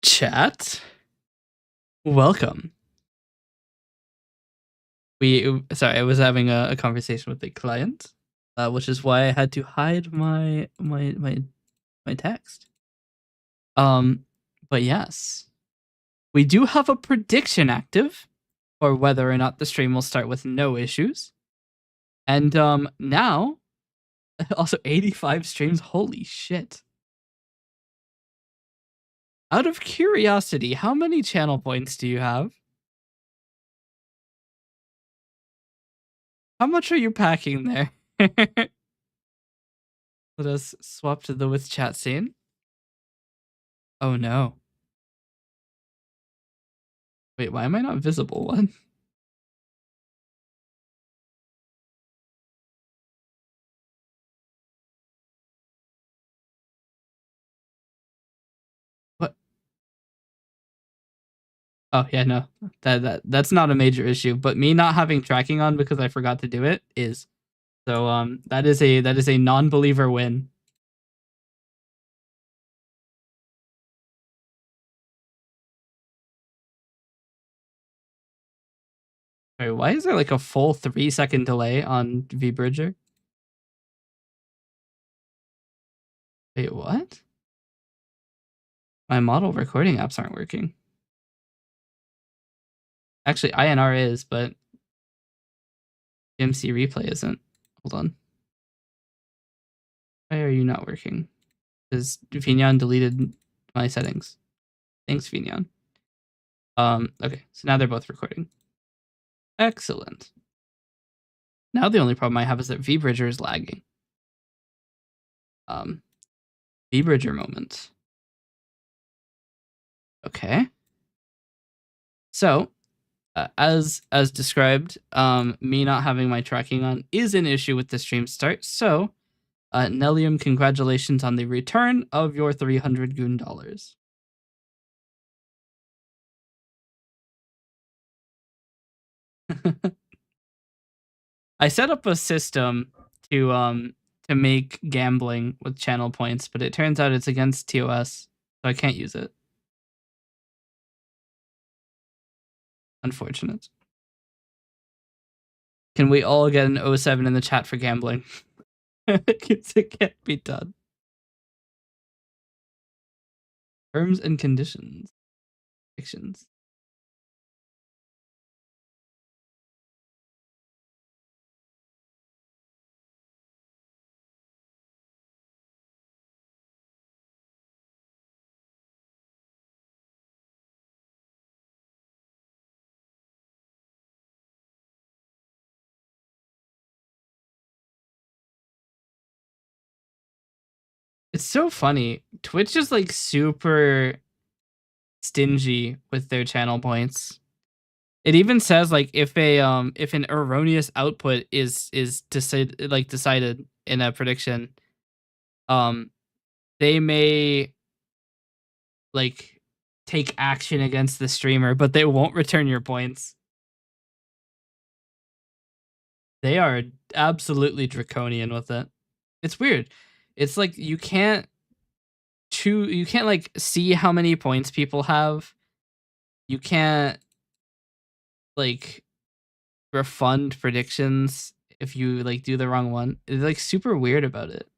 Chat, welcome. Sorry, I was having a conversation with a client, which is why I had to hide my text. But yes, we do have a prediction active for whether or not the stream will start with no issues. And now also 85 streams. Holy shit. Out of curiosity, how many channel points do you have? How much are you packing there? Let us swap to the with chat scene. Oh no. Wait, why am I not visible? What? What? Oh yeah, no. That's not a major issue, but me not having tracking on because I forgot to do it is. So that is a non-believer win. Wait, why is there like a full 3-second delay on VBridger? Wait, what? My model recording apps aren't working. Actually, INR is, but MC replay isn't. Hold on. Why are you not working? Because Vignon deleted my settings. Thanks, Vignon. Okay, so now they're both recording. Excellent. Now the only problem I have is that VBridger is lagging. VBridger moment. Okay. So, as described, me not having my tracking on is an issue with the stream start. So, Nellium, congratulations on the return of your 300 goon dollars. I set up a system to make gambling with channel points, but it turns out it's against TOS, so I can't use it. Unfortunate. Can we all get an 07 in the chat for gambling? It can't be done. Terms and conditions. Fictions. It's so funny. Twitch is like super stingy with their channel points. It even says like if an erroneous output is decided in a prediction, they may like take action against the streamer, but they won't return your points. They are absolutely draconian with it. It's weird. It's like you can't like see how many points people have. You can't like refund predictions if you like do the wrong one. It's like super weird about it.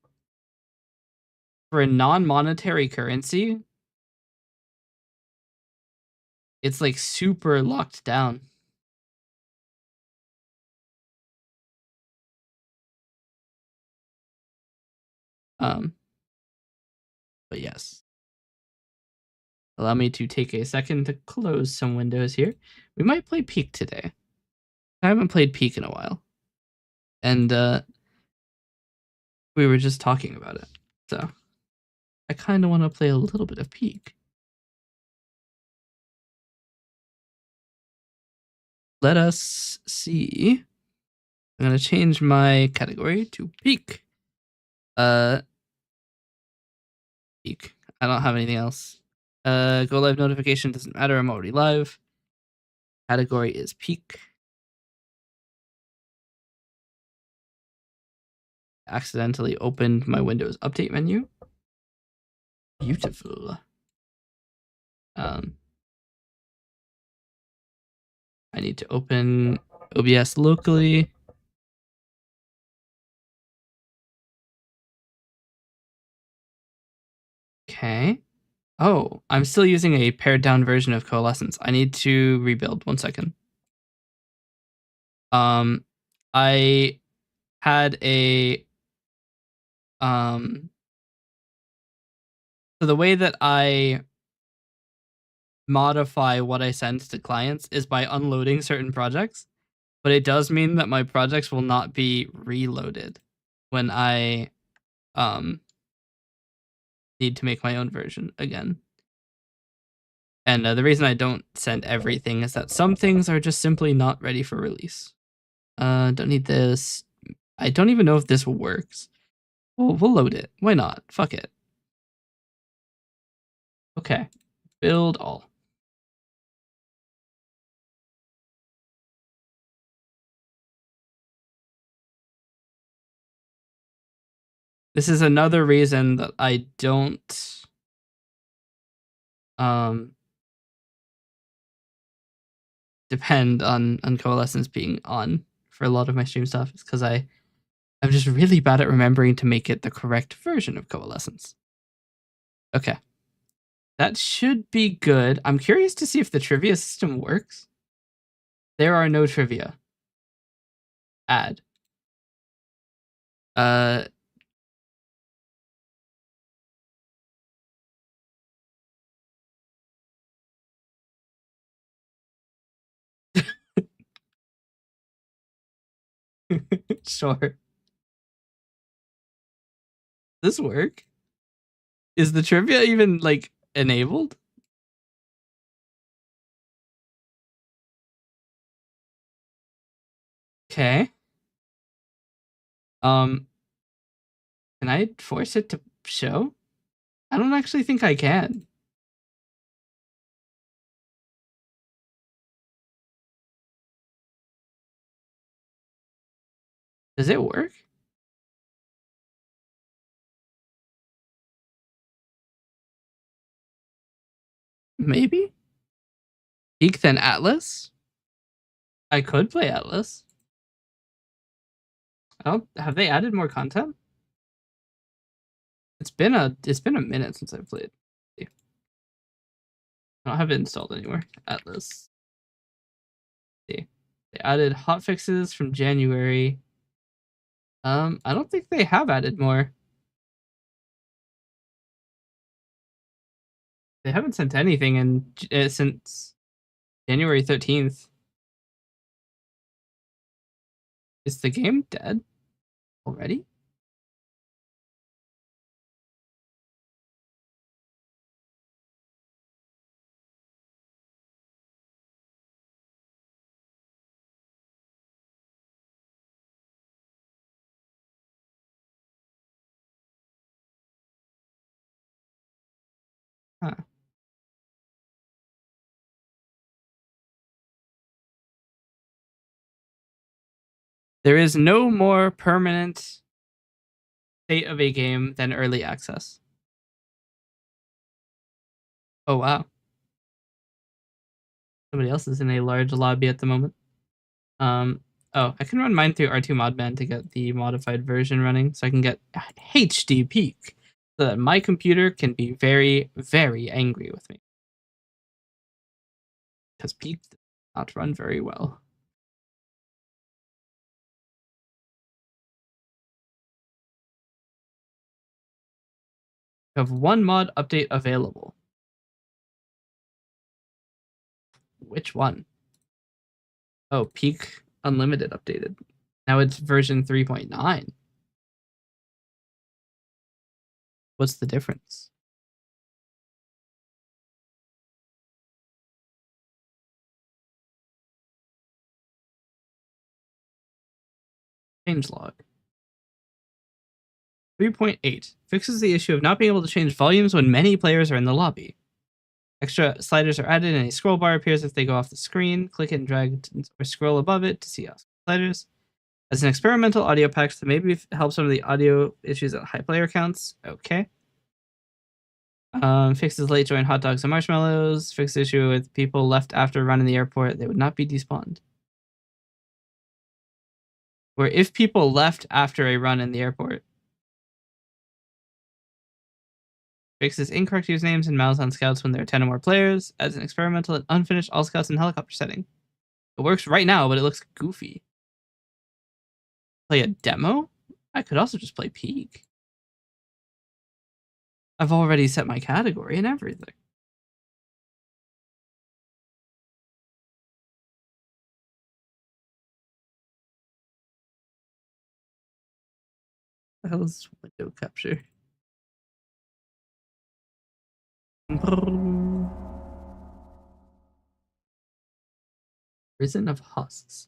For a non-monetary currency, it's like super locked down. But yes. Allow me to take a second to close some windows here. We might play Peak today. I haven't played Peak in a while. And we were just talking about it. So I kind of want to play a little bit of Peak. Let us see. I'm going to change my category to Peak. Peak. I don't have anything else. Go live notification doesn't matter. I'm already live. Category is Peak. Accidentally opened my Windows update menu. Beautiful. I need to open OBS locally. Okay. Oh, I'm still using a pared down version of Coalescence. I need to rebuild. 1 second. I had a so the way that I modify what I send to clients is by unloading certain projects, but it does mean that my projects will not be reloaded when I need to make my own version again. And the reason I don't send everything is that some things are just simply not ready for release. Don't need this. I don't even know if this works. We'll load it. Why not? Fuck it. Okay. Build all. This is another reason that I don't depend on Coalescence being on for a lot of my stream stuff. It's because I'm just really bad at remembering to make it the correct version of Coalescence. Okay. That should be good. I'm curious to see if the trivia system works. There are no trivia. Add. Sure. This work? Is the trivia even like enabled? Okay. Can I force it to show? I don't actually think I can. Does it work? Maybe? Peak then Atlas? I could play Atlas. Oh, have they added more content? It's been a minute since I've played. I don't have it installed anywhere. Atlas. See. They added hotfixes from January. I don't think they have added more. They haven't sent anything in since January 13th. Is the game dead already? Huh. There is no more permanent state of a game than early access. Oh, wow. Somebody else is in a large lobby at the moment. Oh, I can run mine through R2 Modman to get the modified version running, so I can get HD peak, so that my computer can be very, very angry with me. Because peak does not run very well. You have one mod update available. Which one? Oh, peak unlimited updated. Now it's version 3.9. What's the difference? Changelog. 3.8 fixes the issue of not being able to change volumes when many players are in the lobby. Extra sliders are added and a scroll bar appears if they go off the screen. Click it and drag or scroll above it to see sliders. As an experimental audio pack to maybe help some of the audio issues at high player counts. Okay. Fixes late join hot dogs and marshmallows. Fix issue with people left after a run in the airport. They would not be despawned. Where if people left after a run in the airport. Fixes incorrect usernames and mouths on scouts when there are 10 or more players. Adds an experimental and unfinished all scouts in helicopter setting. It works right now, but it looks goofy. Play a demo? I could also just play Peak. I've already set my category and everything. What the hell is window capture? Prison of Husks.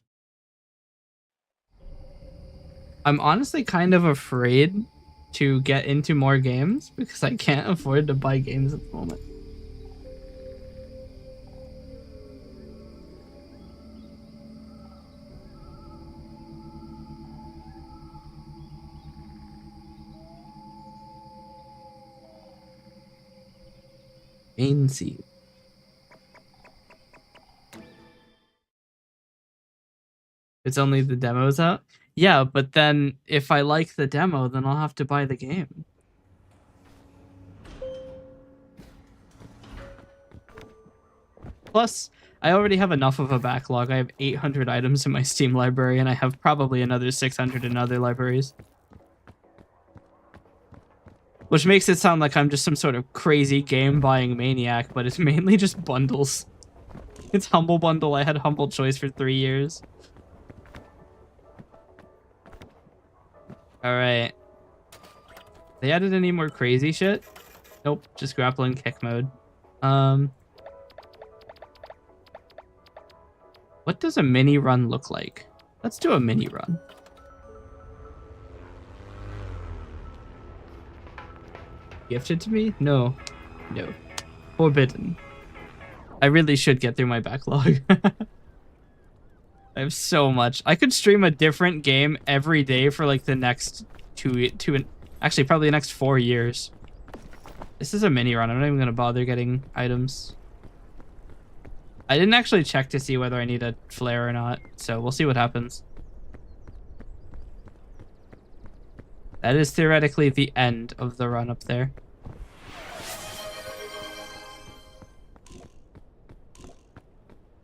I'm honestly kind of afraid to get into more games because I can't afford to buy games at the moment. Main seed. It's only the demos out? Yeah, but then if I like the demo, then I'll have to buy the game. Plus, I already have enough of a backlog. I have 800 items in my Steam library, and I have probably another 600 in other libraries. Which makes it sound like I'm just some sort of crazy game-buying maniac, but it's mainly just bundles. It's Humble Bundle. I had Humble Choice for 3 years. Alright. They added any more crazy shit? Nope, just grapple and kick mode. What does a mini run look like? Let's do a mini run. Gifted to me? No. No. Forbidden. I really should get through my backlog. I have so much. I could stream a different game every day for like the next actually probably the next 4 years. This is a mini run. I'm not even gonna bother getting items. I didn't actually check to see whether I need a flare or not, so we'll see what happens. That is theoretically the end of the run up there.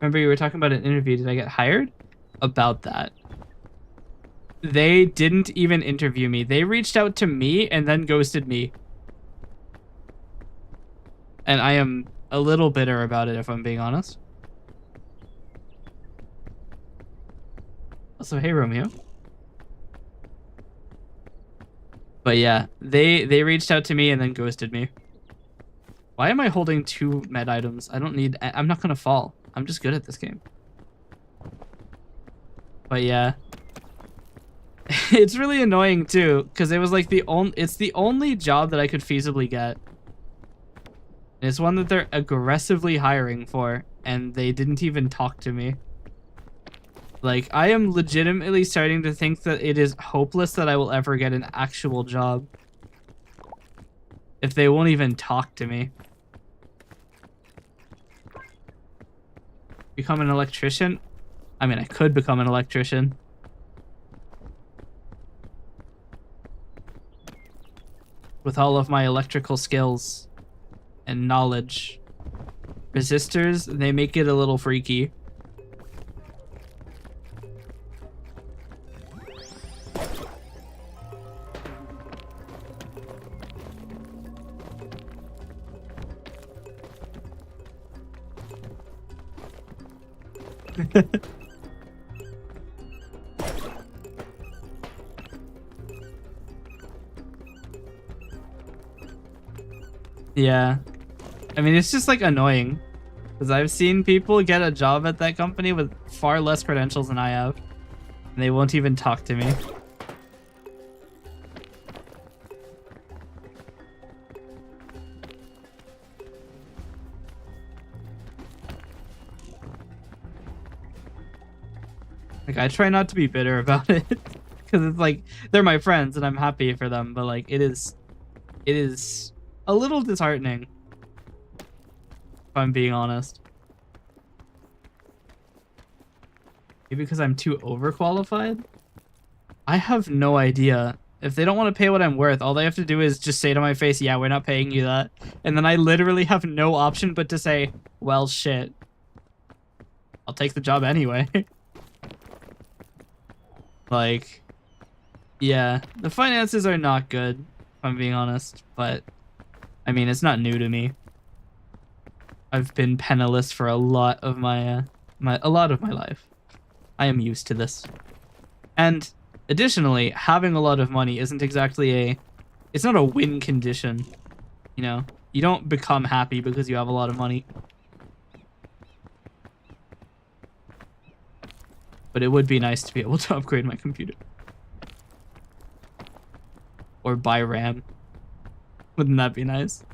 Remember you were talking about an interview. Did I get hired? About that. They didn't even interview me. They reached out to me and then ghosted me. And I am a little bitter about it, if I'm being honest. Also, hey, Romeo. But yeah, they reached out to me and then ghosted me. Why am I holding 2 med items? I don't need... I'm not gonna fall. I'm just good at this game. But yeah. It's really annoying too, because it was like it's the only job that I could feasibly get. And it's one that they're aggressively hiring for, and they didn't even talk to me. Like, I am legitimately starting to think that it is hopeless that I will ever get an actual job. If they won't even talk to me. Become an electrician? I mean, I could become an electrician. With all of my electrical skills and knowledge. Resistors, they make it a little freaky. Yeah. I mean, it's just like annoying. Because I've seen people get a job at that company with far less credentials than I have. And they won't even talk to me. Like, I try not to be bitter about it. Because it's like, they're my friends and I'm happy for them. But like, it is a little disheartening. if I'm being honest. Maybe because I'm too overqualified? I have no idea. If they don't want to pay what I'm worth, all they have to do is just say to my face, yeah, we're not paying you that. And then I literally have no option but to say, well, shit. I'll take the job anyway. Like, yeah, the finances are not good, if I'm being honest. But, I mean, it's not new to me. I've been penniless for a lot of my life. I am used to this. And additionally, having a lot of money isn't exactly it's not a win condition. You know, you don't become happy because you have a lot of money. But it would be nice to be able to upgrade my computer. Or buy RAM. Wouldn't that be nice?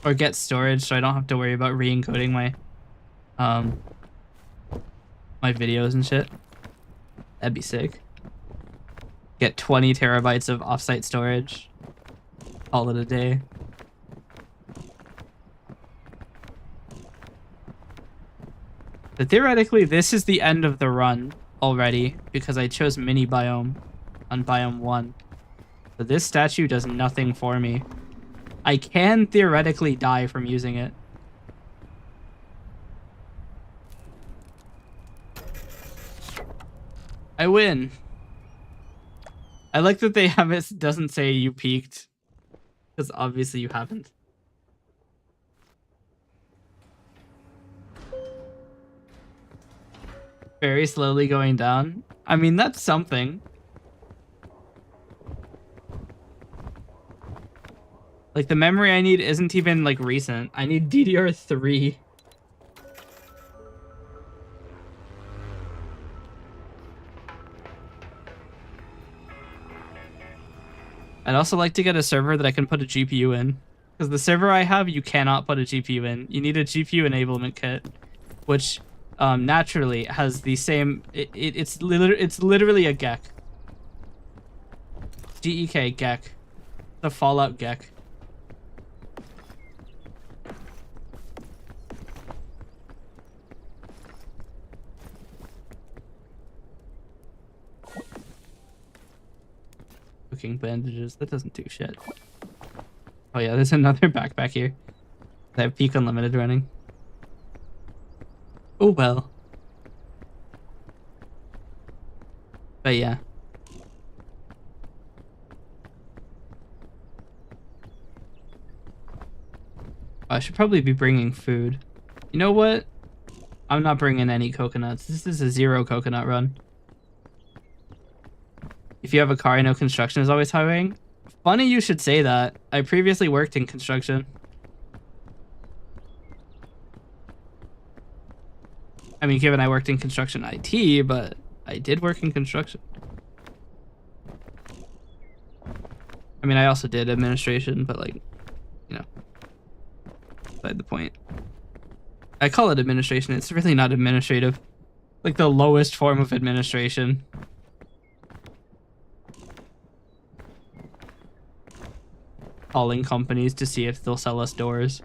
Or get storage so I don't have to worry about re-encoding my my videos and shit. That'd be sick. Get 20 terabytes of offsite storage. Call it a day. But theoretically, this is the end of the run already because I chose mini biome on biome 1. So this statue does nothing for me. I can theoretically die from using it. I win. I like that they have it doesn't say you peaked. Because obviously you haven't. Very slowly going down. I mean, that's something. Like, the memory I need isn't even, like, recent. I need DDR3. I'd also like to get a server that I can put a GPU in. Because the server I have, you cannot put a GPU in. You need a GPU enablement kit. Which, naturally, has the same... It's literally a GEC. GEK, GEC. The Fallout GEC. Cooking bandages. That doesn't do shit. Oh yeah, there's another backpack here. I have Peak Unlimited running. Oh well. But yeah. I should probably be bringing food. You know what? I'm not bringing any coconuts. This is a 0 coconut run. If you have a car, I know construction is always hiring. Funny you should say that. I previously worked in construction. I mean, given I worked in construction IT, but I did work in construction. I mean, I also did administration, but like, you know, beside the point. I call it administration. It's really not administrative. Like the lowest form of administration. Calling companies to see if they'll sell us doors.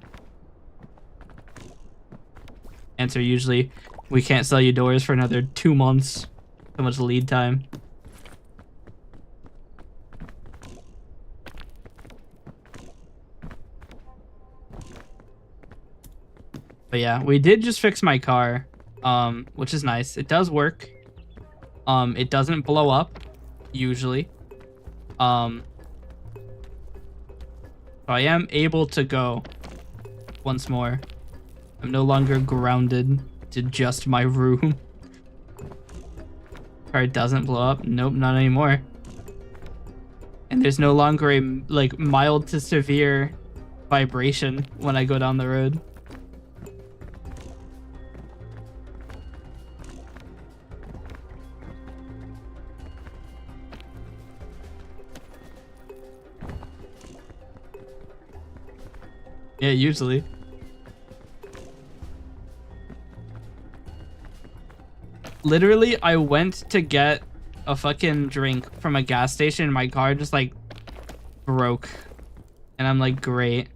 Answer usually, we can't sell you doors for another 2 months. So much lead time. But yeah, we did just fix my car, which is nice. It does work. It doesn't blow up, usually. So I am able to go once more. I'm no longer grounded to just my room. Car doesn't blow up. Nope, not anymore. And there's no longer a like mild to severe vibration when I go down the road. Yeah, usually. Literally, I went to get a fucking drink from a gas station and my car just like broke. And I'm like, great.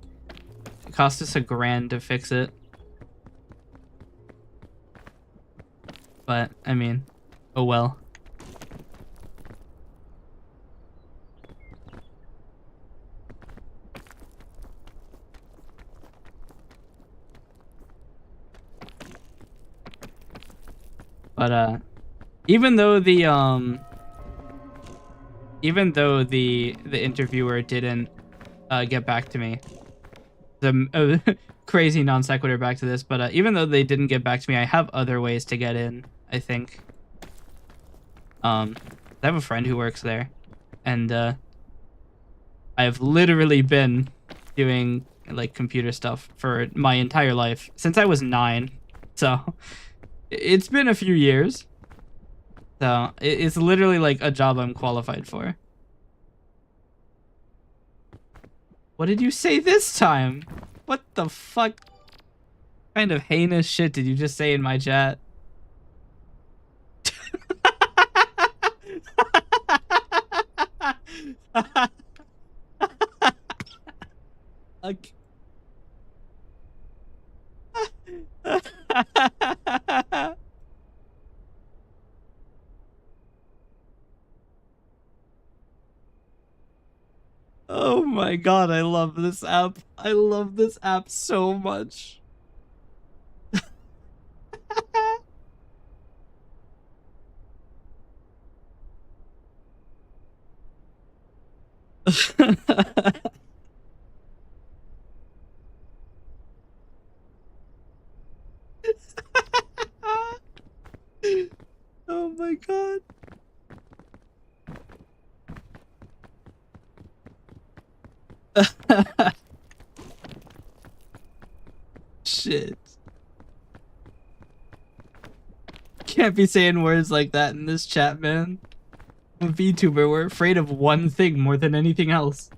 cost us $1,000 to fix it. But, I mean, oh well. But, even though the interviewer didn't get back to me, the crazy non sequitur back to this, but even though they didn't get back to me, I have other ways to get in, I think. I have a friend who works there, and I've literally been doing like computer stuff for my entire life since I was 9. So it's been a few years. So it's literally like a job I'm qualified for. What did you say this time? What the fuck kind of heinous shit did you just say in my chat? Okay. Oh my god, I love this app. I love this app so much. Oh my god. Shit. Can't be saying words like that in this chat, man. I'm a VTuber, we're afraid of one thing more than anything else.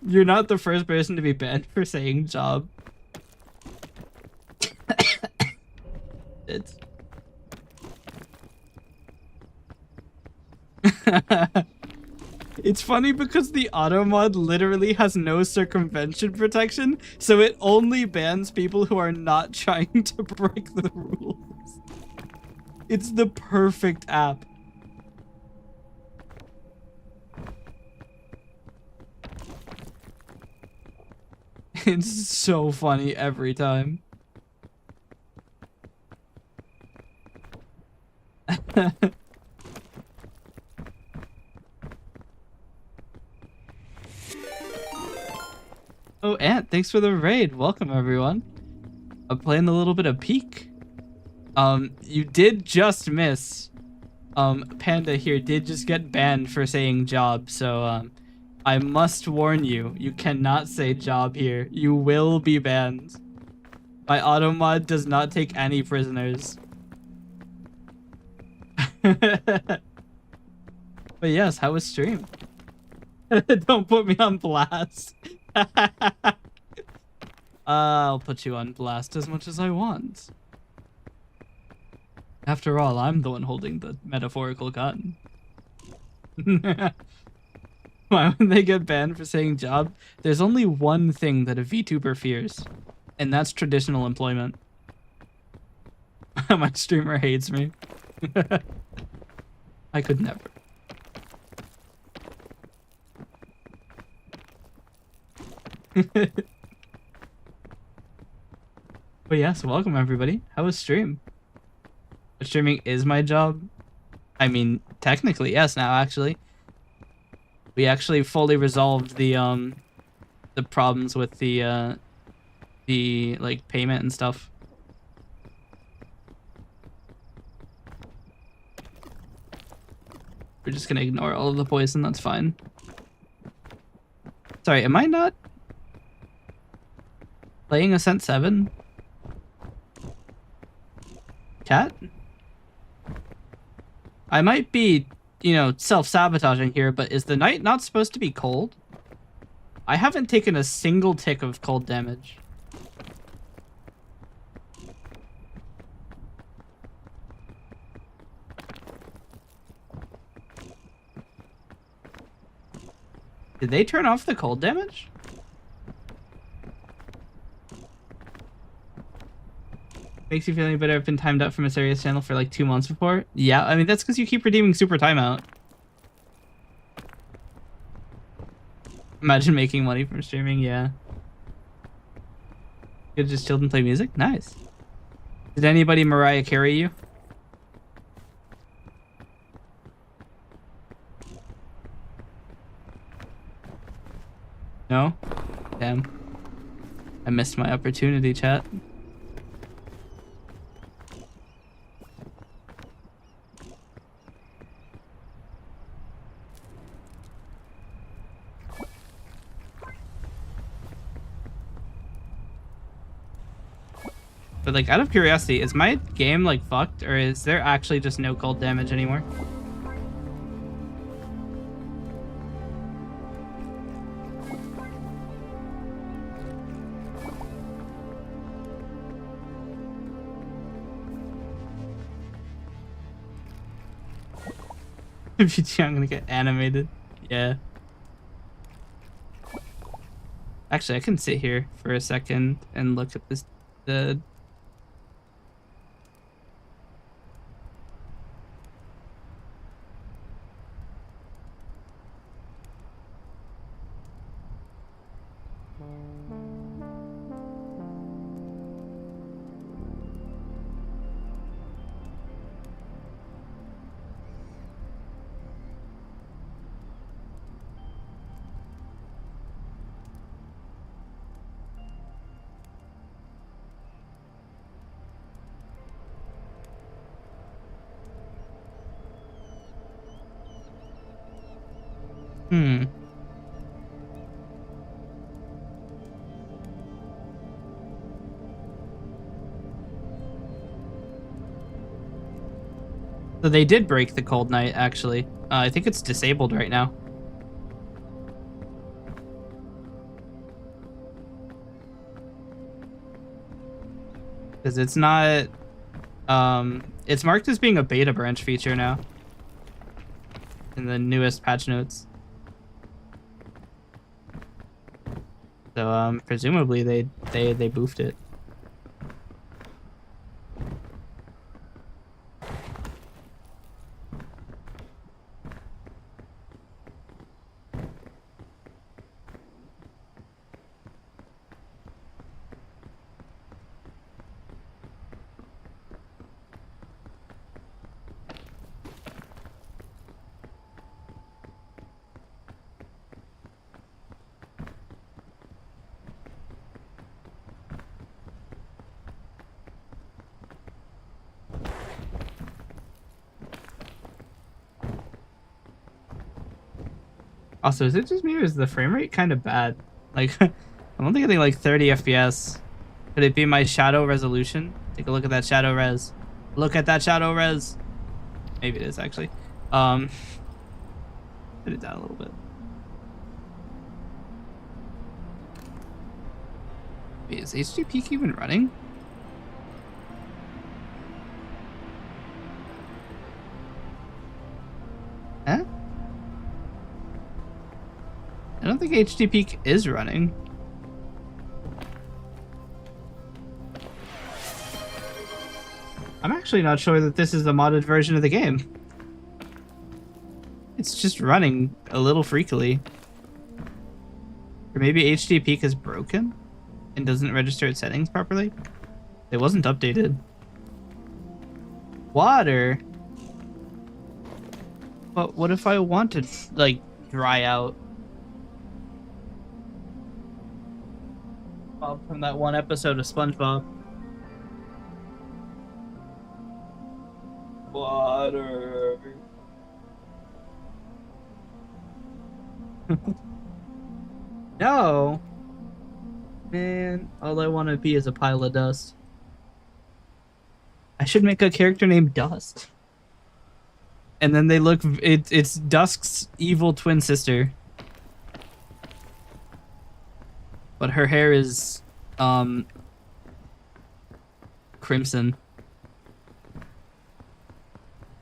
You're not the first person to be banned for saying job. It's... It's funny because the auto mod literally has no circumvention protection, so it only bans people who are not trying to break the rules. It's the perfect app. It's so funny every time. Oh, Ant, thanks for the raid. Welcome, everyone. I'm playing a little bit of Peak. You did just miss. Panda here did just get banned for saying job, so, I must warn you, you cannot say job here. You will be banned. My auto mod does not take any prisoners. But yes, how was stream? Don't put me on blast. I'll put you on blast as much as I want. After all, I'm the one holding the metaphorical gun. Why would they get banned for saying job? There's only one thing that a VTuber fears, and that's traditional employment. My streamer hates me. I could never. But yes, welcome everybody. How was stream? Streaming is my job. I mean, technically, yes, now actually. We actually fully resolved the problems with the like payment and stuff. We're just gonna ignore all of the poison, that's fine. Sorry, am I not playing Ascent 7? Cat? I might be, you know, self-sabotaging here, but is the night not supposed to be cold? I haven't taken a single tick of cold damage. Did they turn off the cold damage? Makes you feel any better. I've been timed out from a serious channel for like 2 months before. Yeah, I mean, that's because you keep redeeming super timeout. Imagine making money from streaming, yeah. You just chilled and play music? Nice. Did anybody Mariah Carey you? No? Damn. I missed my opportunity, chat. But like, out of curiosity, is my game like fucked, or is there actually just no cold damage anymore? I'm gonna get animated. Yeah. Actually, I can sit here for a second and look at this. The hmm. So they did break the cold night, actually. I think it's disabled right now. Because it's not... it's marked as being a beta branch feature now. In the newest patch notes. So, presumably they boofed it. Also, is it just me or is the frame rate kind of bad? Like, I'm only getting like 30 FPS. Could it be my shadow resolution? Take a look at that shadow res. Look at that shadow res. Maybe it is actually. Put it down a little bit. Wait, is HD peak even running? Huh? I don't think HD peak is running. I'm actually not sure that this is the modded version of the game. It's just running a little freakily. Or maybe HD peak is broken and doesn't register its settings properly. It wasn't updated. Water? But what if I want to, like, dry out? Bob from that one episode of SpongeBob. Water. No. Man, all I want to be is a pile of dust. I should make a character named Dust. And then they look, it's Dusk's evil twin sister. But her hair is, crimson.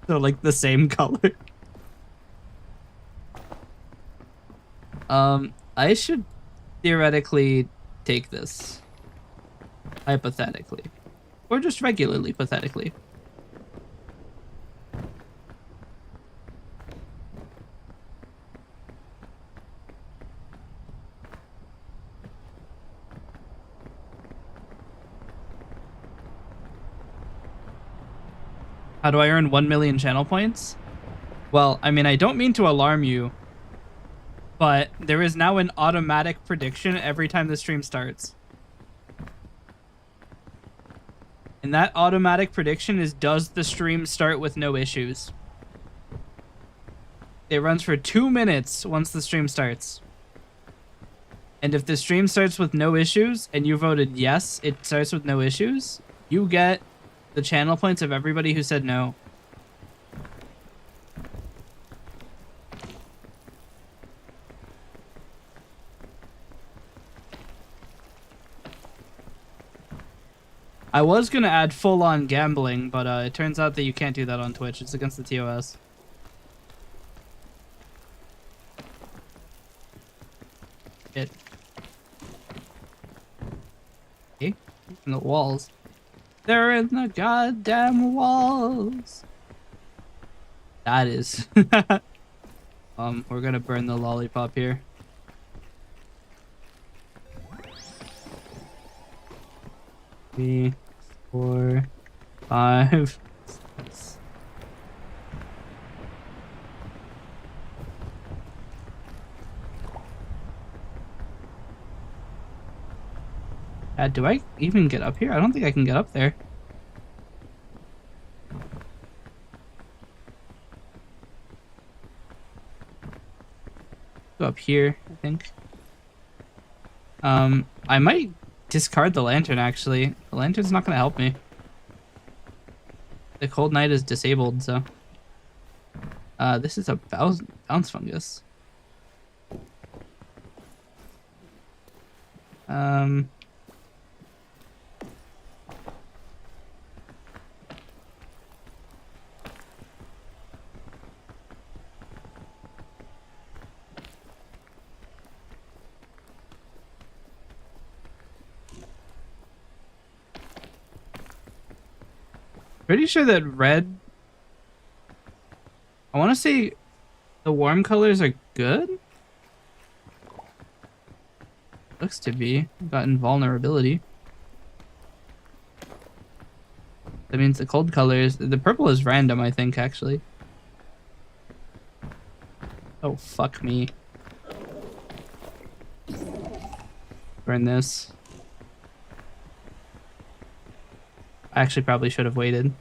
So, like, the same color. I should theoretically take this. Hypothetically. Or just regularly, pathetically. How do I earn 1 million channel points? Well, I mean, I don't mean to alarm you, but there is now an automatic prediction every time the stream starts. And that automatic prediction is, does the stream start with no issues? It runs for 2 minutes once the stream starts. And if the stream starts with no issues and you voted yes, it starts with no issues, you get the channel points of everybody who said no. I was going to add full-on gambling, but it turns out that you can't do that on Twitch. It's against the TOS. It. Okay. In the walls. They're in the goddamn walls. That is. We're gonna burn the lollipop here. 3, 4, 5, 6. Do I even get up here? I don't think I can get up there. Go up here, I think. I might discard the lantern, actually. The lantern's not gonna help me. The cold night is disabled, so. This is a bounce fungus. Pretty sure that red... I want to say the warm colors are good? Looks to be. Got invulnerability. That means the cold colors... The purple is random, I think, actually. Oh, fuck me. Burn this. I actually probably should have waited.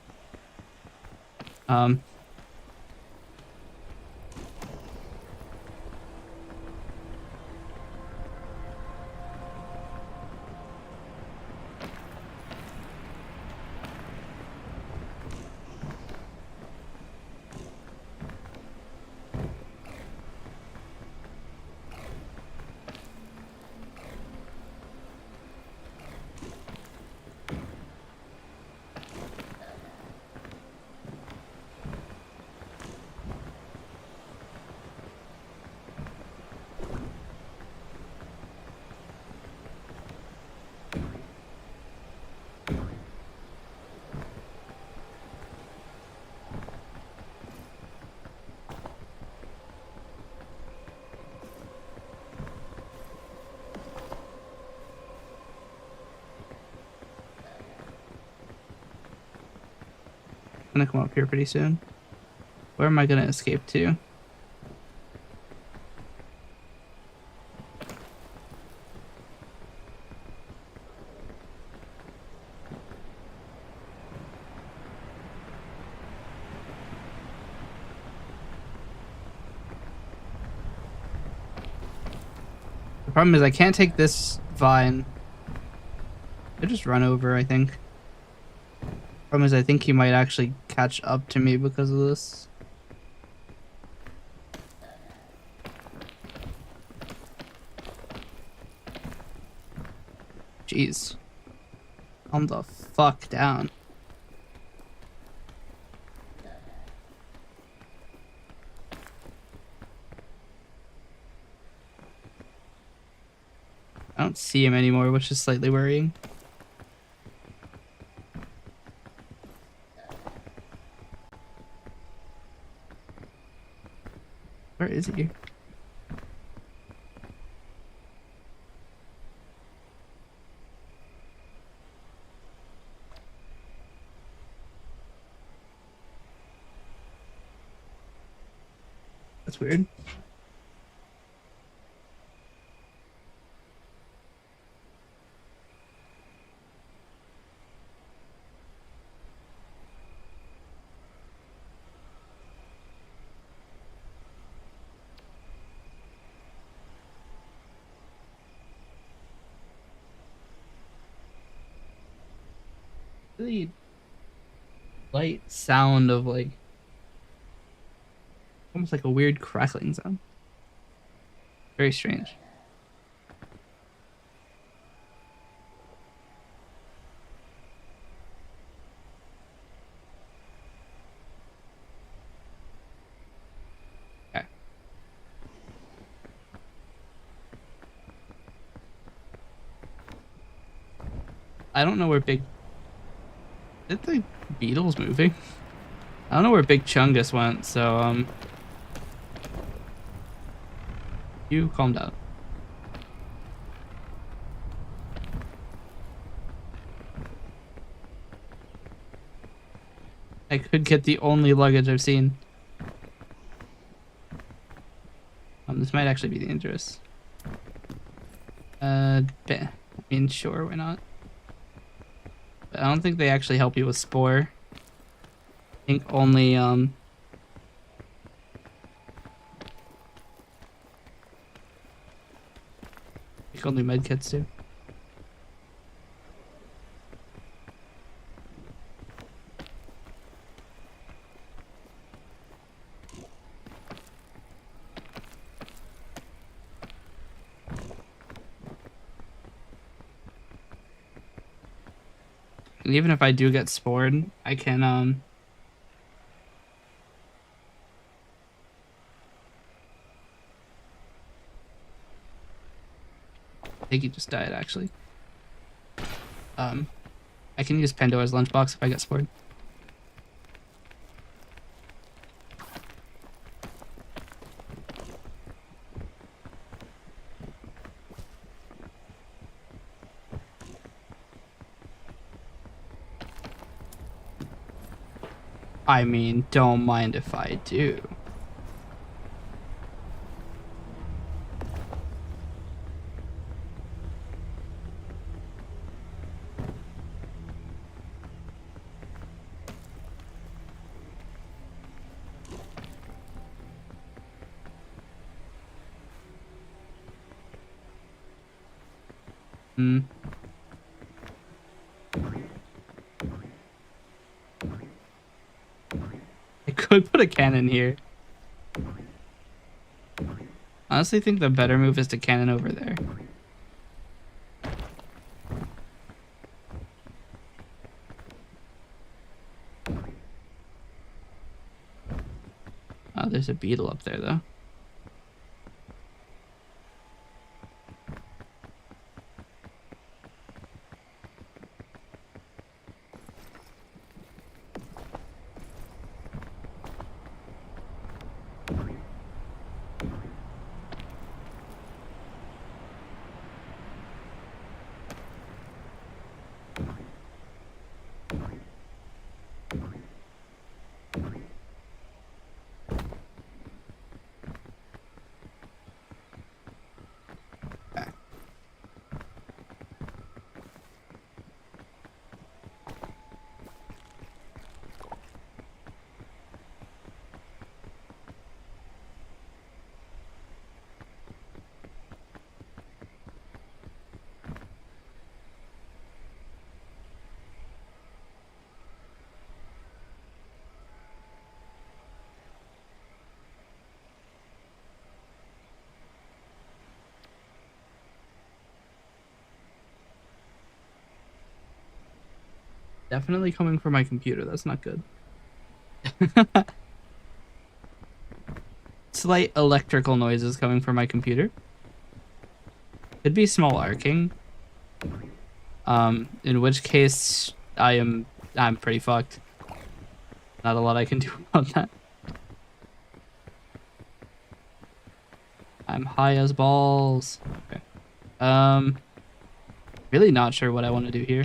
Gonna come up here pretty soon. Where am I gonna escape to? The problem is I can't take this vine. I just run over, I think. Problem is I think he might actually catch up to me because of this. Jeez. Calm the fuck down. I don't see him anymore, which is slightly worrying. is he? That's weird. Really light sound of like almost like a weird crackling sound. Very strange. Okay. I don't know where Big... Did the beetles moving? I don't know where Big Chungus went, so you calm down. I could get the only luggage I've seen. This might actually be dangerous. I mean, sure, why not? But I don't think they actually help you with Spore. I think only, I think only medkits do. And even if I do get spored, I can, I think he just died, actually. I can use Pandora's lunchbox if I get spored. I mean, don't mind if I do. Hmm. I could put a cannon here. Honestly, think the better move is to cannon over there. Oh, there's a beetle up there, though. Definitely coming from my computer. That's not good. Slight electrical noises coming from my computer. Could be small arcing. In which case I'm pretty fucked. Not a lot I can do about that. I'm high as balls. Okay. Um, really not sure what I want to do here.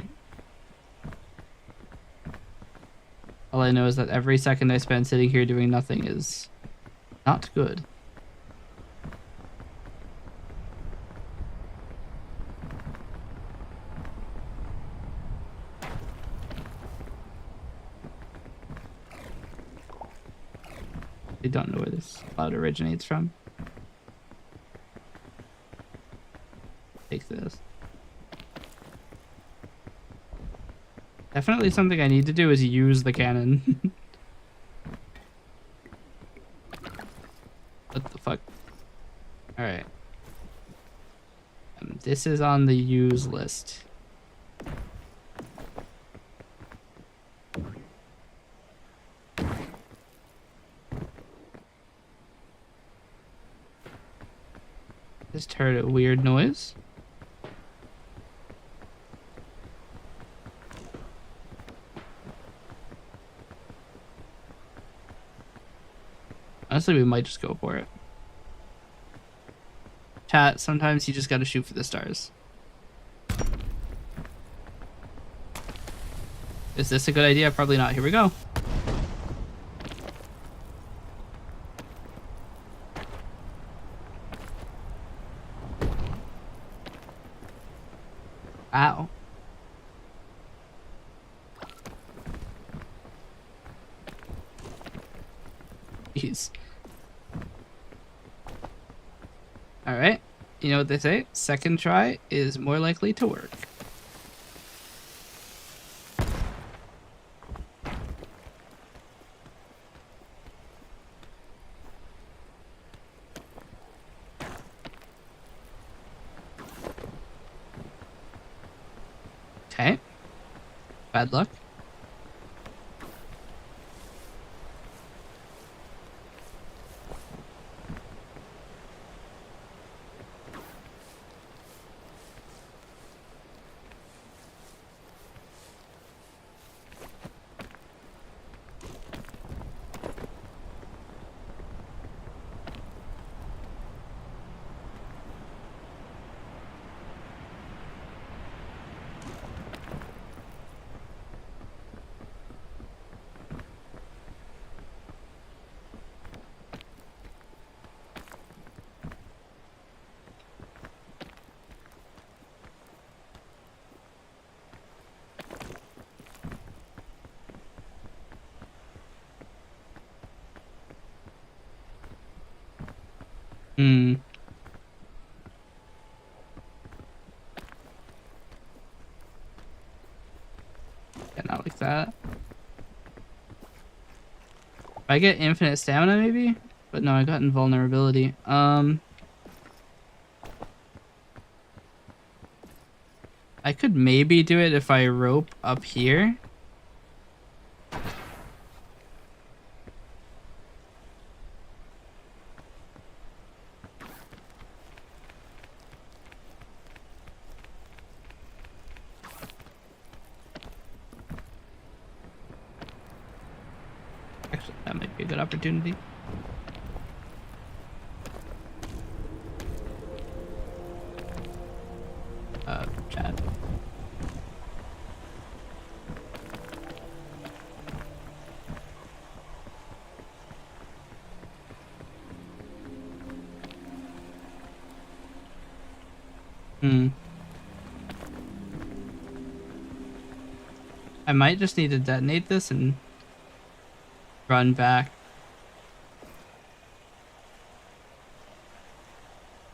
All I know is that every second I spend sitting here doing nothing is not good. I don't know where this cloud originates from. Take this. Definitely something I need to do is use the cannon. What the fuck? Alright. This is on the use list. Just heard a weird noise. Honestly, we might just go for it. Chat, sometimes you just gotta shoot for the stars. Is this a good idea? Probably not. Here we go. Ow. Jeez. Alright. You know what they say? Second try is more likely to work. Okay. Bad luck. Hmm. Yeah, not like that. If I get infinite stamina, maybe? But no, I got invulnerability. I could maybe do it if I rope up here. Actually, that might be a good opportunity. Chat. Hmm. I might just need to detonate this and run back.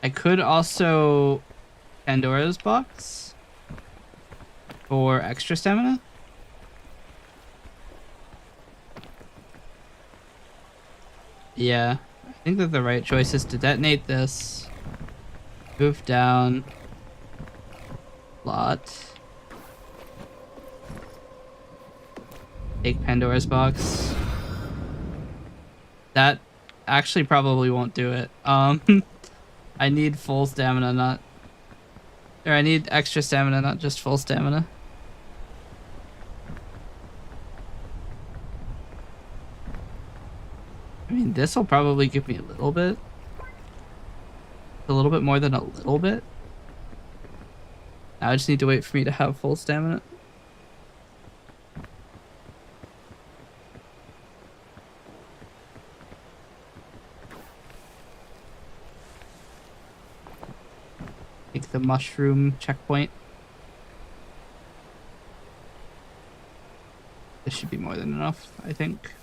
I could also Pandora's box for extra stamina. Yeah, I think that the right choice is to detonate this, move down a lot, take Pandora's box. That actually probably won't do it. I need full stamina, not... Or I need extra stamina, not just full stamina. I mean, this will probably give me a little bit. A little bit more than a little bit. Now I just need to wait for me to have full stamina. Take the mushroom checkpoint. This should be more than enough, I think.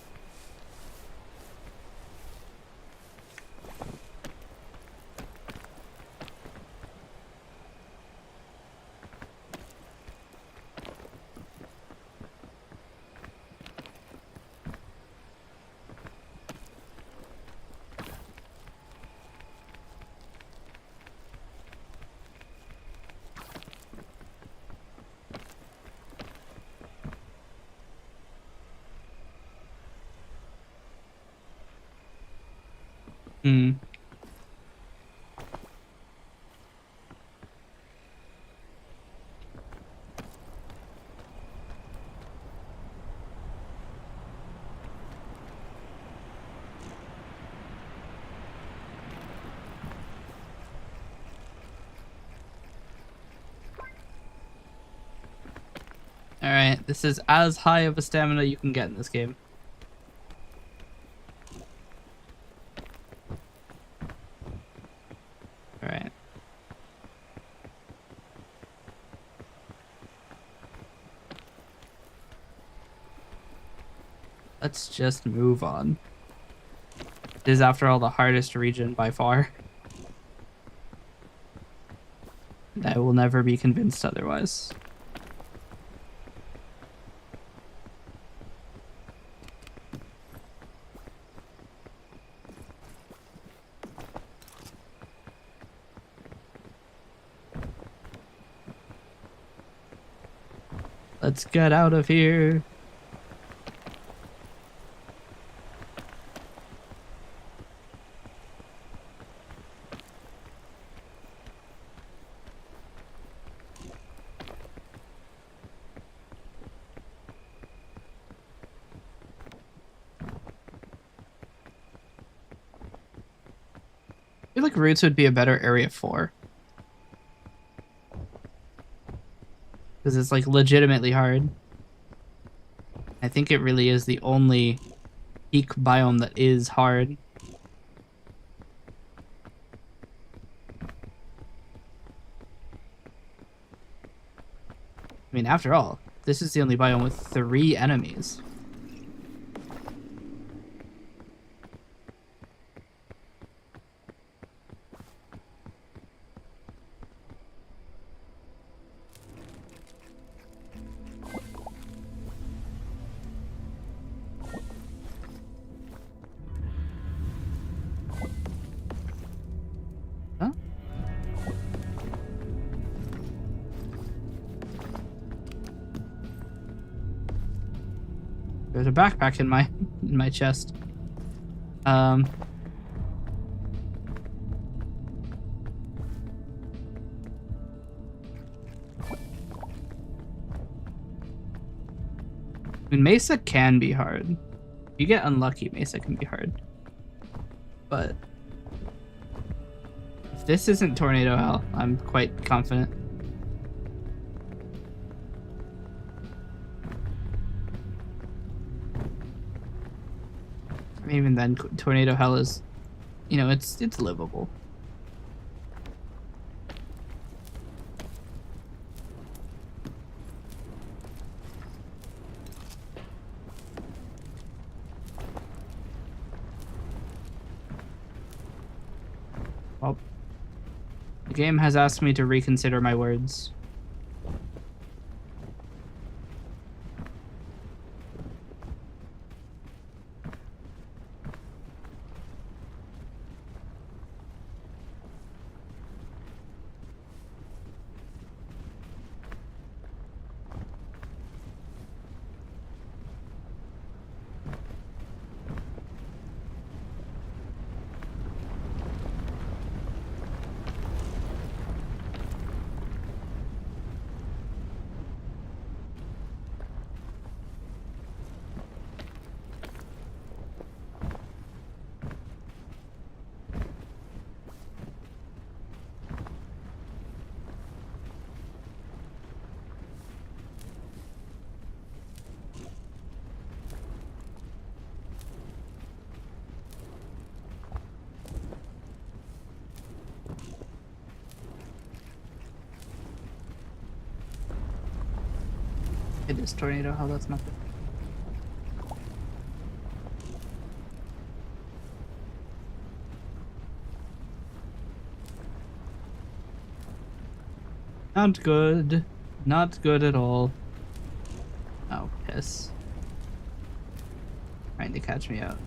Hmm. Alright, this is as high of a stamina you can get in this game. Alright. Let's just move on. This is, after all, the hardest region by far. And I will never be convinced otherwise. Let's get out of here. I feel like Roots would be a better area for. Because it's like legitimately hard. I think it really is the only peak biome that is hard. I mean, after all, this is the only biome with 3 enemies. Huh? There's a backpack in my chest. I mean, Mesa can be hard. If you get unlucky, Mesa can be hard. But if this isn't Tornado Hell, I'm quite confident. I mean, even then, Tornado Hell is, you know, it's livable. Well, the game has asked me to reconsider my words. It is tornado. How that's not good. Not good. Not good at all. Oh, piss. Trying to catch me out.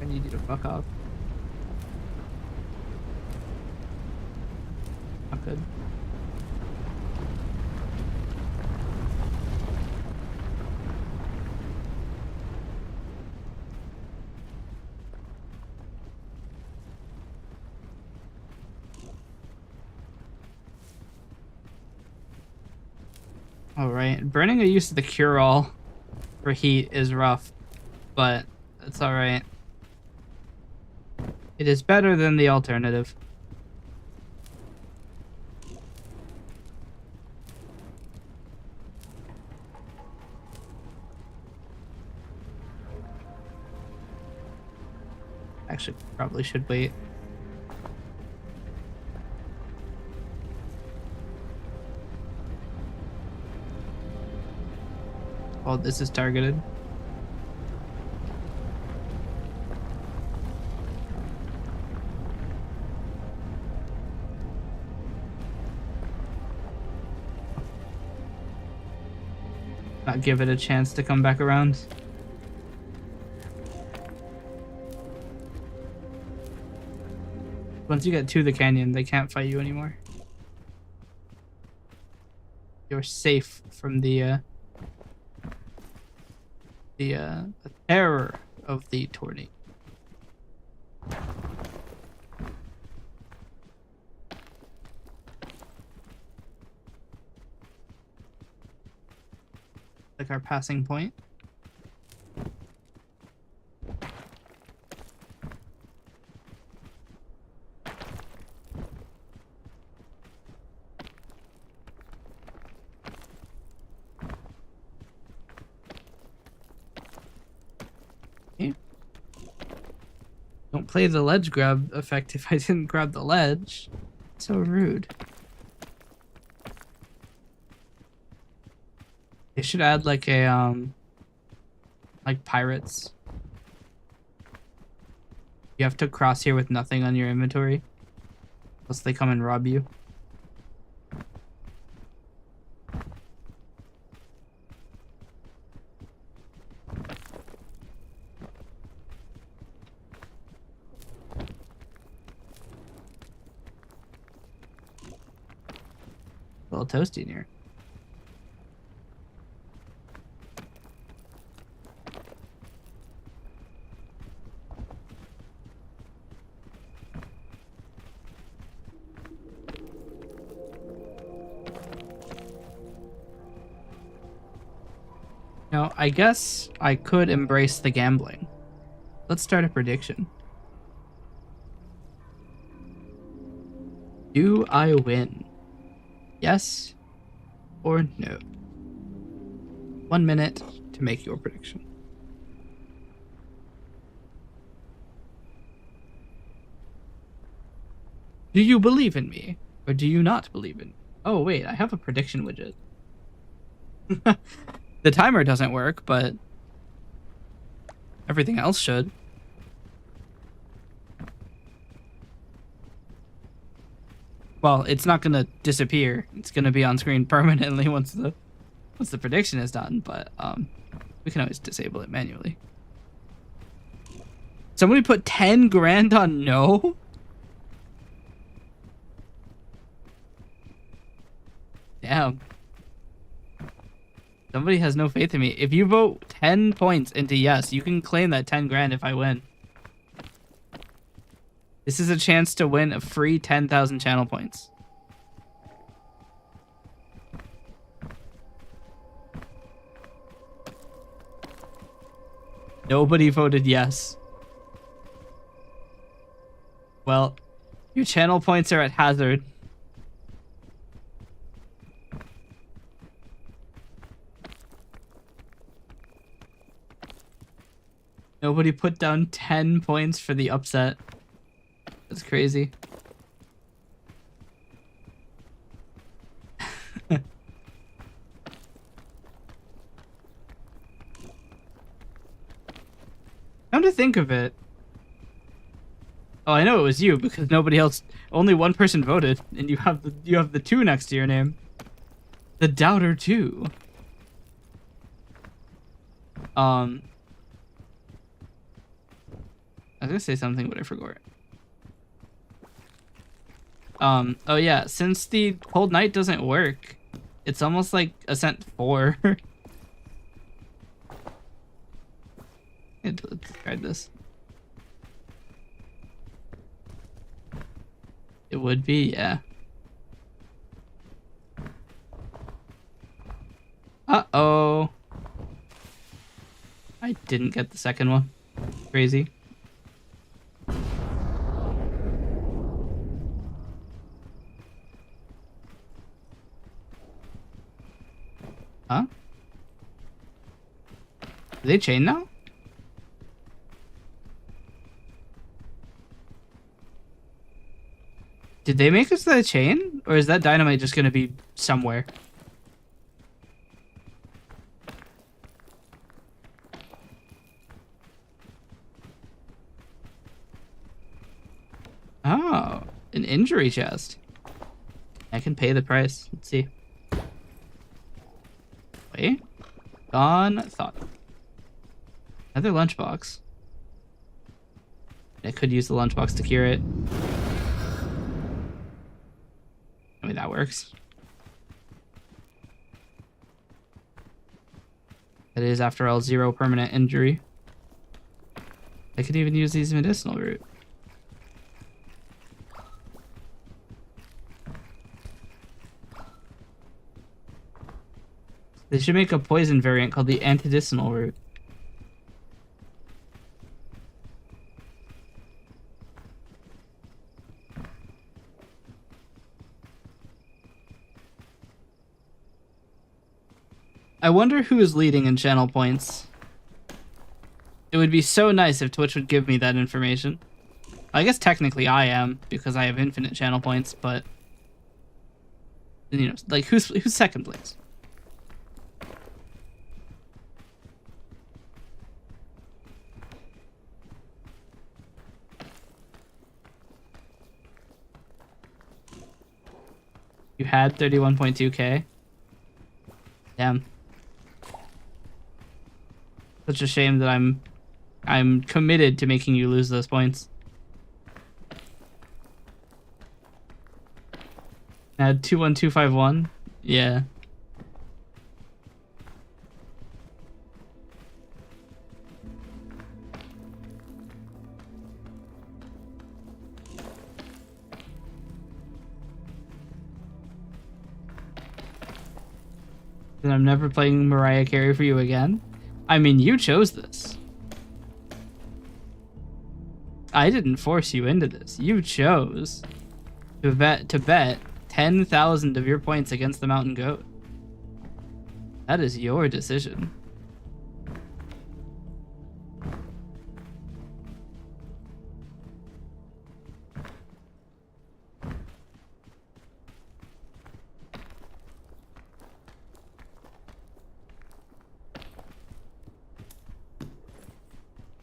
I need you to fuck off. Not good. Alright, burning a use of the cure-all for heat is rough, but it's alright. It is better than the alternative. Actually, probably should wait. Oh, this is targeted. Not give it a chance to come back around. Once you get to the canyon, they can't fight you anymore. You're safe from the terror of the tornado. Like our passing point. Okay. Don't play the ledge grab effect if I didn't grab the ledge. So rude. They should add like a like pirates. You have to cross here with nothing on your inventory, else they come and rob you. A little toasty in here. Now, I guess I could embrace the gambling. Let's start a prediction. Do I win? Yes or no? 1 minute to make your prediction. Do you believe in me, or do you not believe in me? Oh, wait, I have a prediction widget. The timer doesn't work, but everything else should. Well, it's not gonna disappear. It's gonna be on screen permanently once the prediction is done, but we can always disable it manually. Somebody put 10 grand on no? Damn. Somebody has no faith in me. If you vote 10 points into yes, you can claim that 10 grand if I win. This is a chance to win a free 10,000 channel points. Nobody voted yes. Well, your channel points are at hazard. Nobody put down 10 points for the upset. That's crazy. Come to think of it. Oh, I know it was you because nobody else, only one person voted, and you have the 2 next to your name. The Doubter 2. I was gonna say something, but I forgot. Oh yeah, since the Cold Night doesn't work, it's almost like Ascent 4. Let's try this. It would be, yeah. Uh-oh. I didn't get the second one. Crazy. Huh? Do they chain now? Did they make us the chain? Or is that dynamite just gonna be somewhere? Oh, an injury chest. I can pay the price. Let's see. Wait. Gone thought. Another lunchbox. I could use the lunchbox to cure it. I mean, that works. It is, after all, 0 permanent injury. I could even use these medicinal root. They should make a poison variant called the antidicinal root. I wonder who is leading in channel points. It would be so nice if Twitch would give me that information. I guess technically I am, because I have infinite channel points, but... You know, like, who's second place? You had 31.2k? Damn. Such a shame that I'm committed to making you lose those points. Add 21251. Yeah. Then I'm never playing Mariah Carey for you again. I mean, you chose this. I didn't force you into this. You chose to bet 10,000 of your points against the Mountain Goat. That is your decision.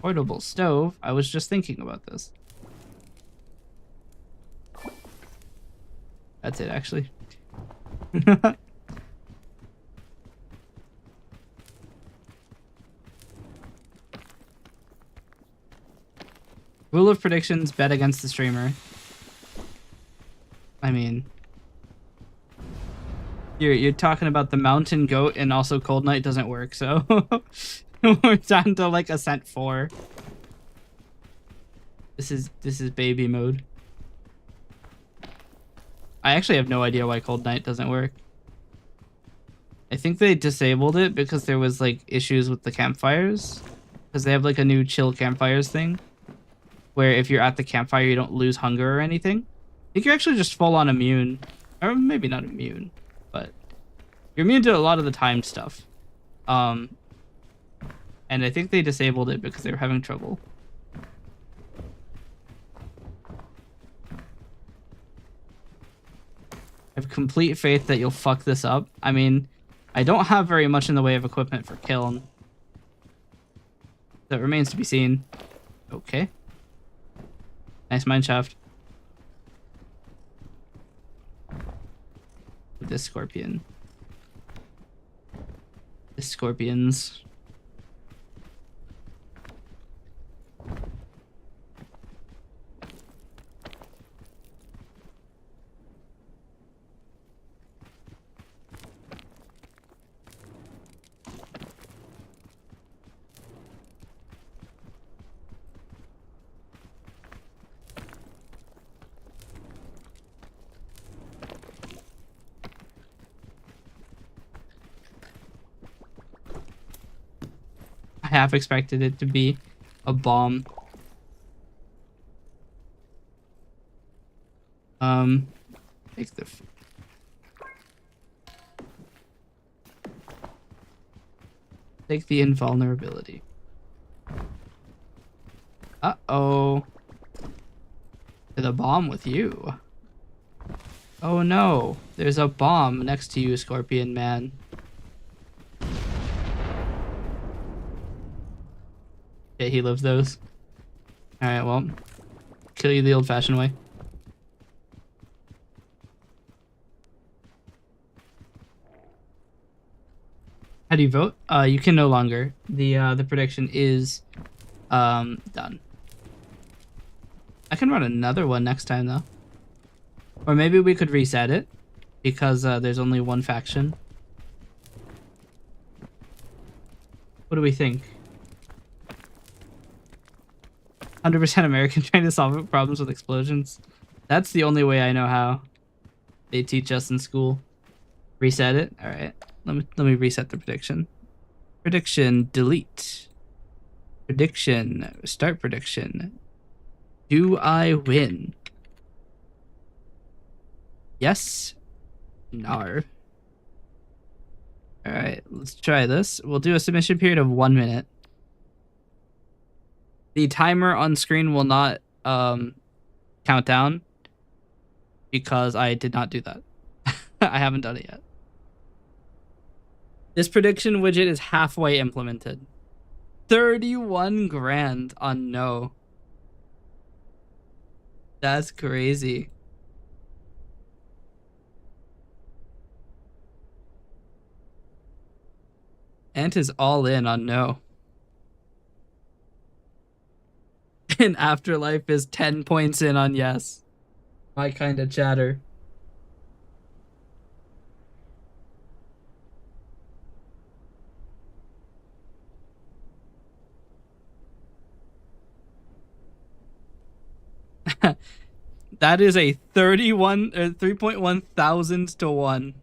Portable stove. I was just thinking about this. That's it, actually. Rule of predictions, bet against the streamer. I mean... You're talking about the Mountain Goat, and also Cold Night doesn't work, so... We're down to like Ascent 4. This is baby mode. I actually have no idea why Cold Night doesn't work. I think they disabled it because there was like issues with the campfires. Because they have like a new chill campfires thing. Where if you're at the campfire you don't lose hunger or anything. I think you're actually just full on immune. Or maybe not immune. But you're immune to a lot of the timed stuff. And I think they disabled it because they were having trouble. I have complete faith that you'll fuck this up. I mean, I don't have very much in the way of equipment for kiln. That remains to be seen. Okay. Nice mineshaft. This scorpion. The scorpions. I half expected it to be a bomb. Take the take the invulnerability. Uh-oh. To the bomb with you. Oh no, there's a bomb next to you, Scorpion Man. Yeah, he lives those. Alright, well, kill you the old-fashioned way. How do you vote? You can no longer. The prediction is done. I can run another one next time though. Or maybe we could reset it because there's only one faction. What do we think? 100% American trying to solve problems with explosions. That's the only way I know how. They teach us in school. Reset it? Alright. Let me reset the prediction. Prediction delete. Prediction. Start prediction. Do I win? Yes. No. Alright, let's try this. We'll do a submission period of 1 minute. The timer on screen will not count down because I did not do that. I haven't done it yet. This prediction widget is halfway implemented. 31 grand on no. That's crazy. Ant is all in on no. And Afterlife is 10 points in on yes. My kind of chatter. That is a 3.1 thousand to 1.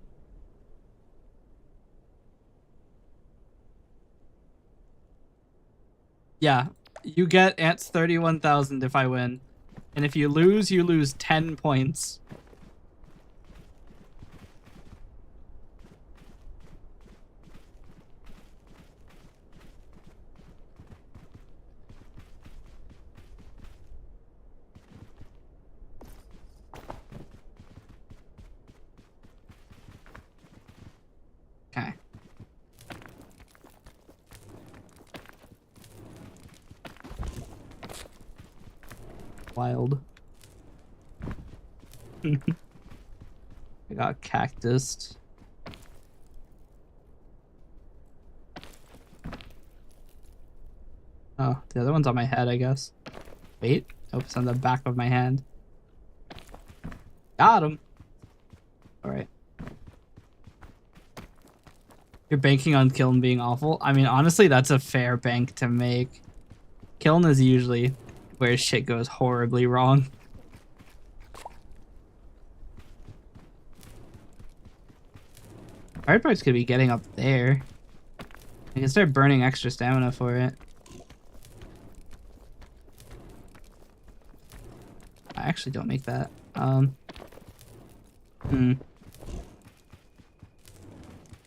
Yeah, you get Ant's 31,000 if I win. And if you lose 10 points. Okay. Wild. I got cactus. Oh, the other one's on my head, I guess. Wait. Oh, it's on the back of my hand. Got him. Alright. You're banking on Kiln being awful? I mean, honestly, that's a fair bank to make. Kiln is usually where shit goes horribly wrong. Hard part's gonna be getting up there. I can start burning extra stamina for it. I actually don't make that.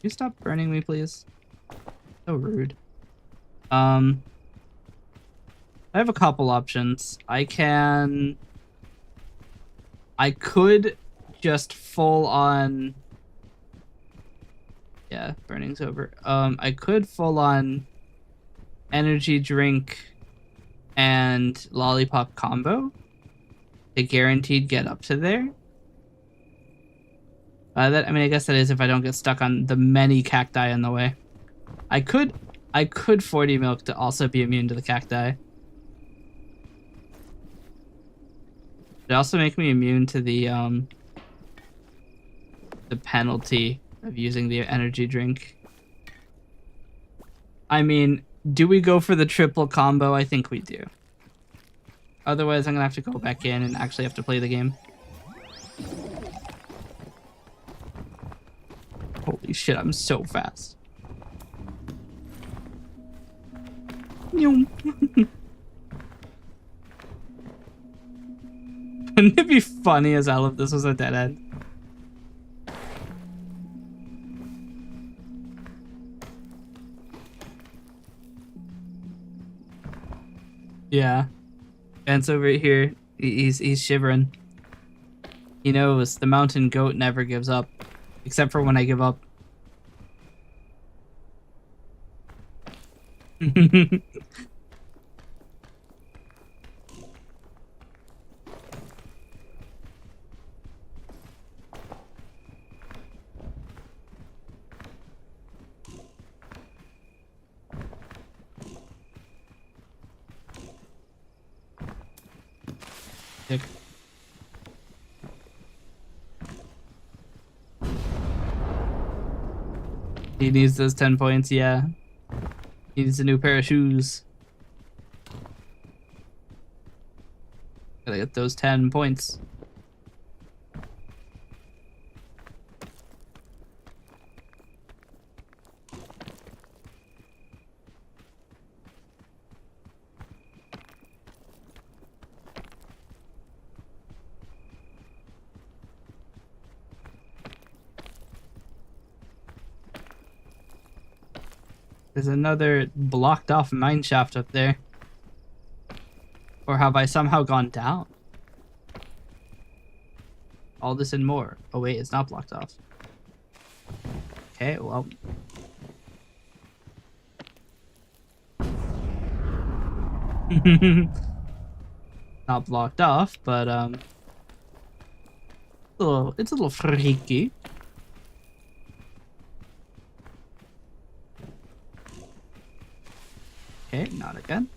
You stop burning me, please? So rude. I have a couple options. I could just full on. Yeah, burning's over. I could full on energy drink and lollipop combo to guaranteed get up to there. I mean, I guess that is if I don't get stuck on the many cacti in the way. I could 40 milk to also be immune to the cacti. It also make me immune to the penalty of using the energy drink. I mean, do we go for the triple combo? I think we do. Otherwise, I'm gonna have to go back in and actually have to play the game. Holy shit, I'm so fast. Wouldn't it be funny as hell if this was a dead end? Yeah. Ben's over here. He's shivering. He knows the mountain goat never gives up. Except for when I give up. Dick. He needs those 10 points, yeah. He needs a new pair of shoes. Gotta get those 10 points. There's another blocked off mine shaft up there. Or have I somehow gone down? All this and more. Oh wait, it's not blocked off. Okay, well. Not blocked off, but it's a little freaky. Okay, not again.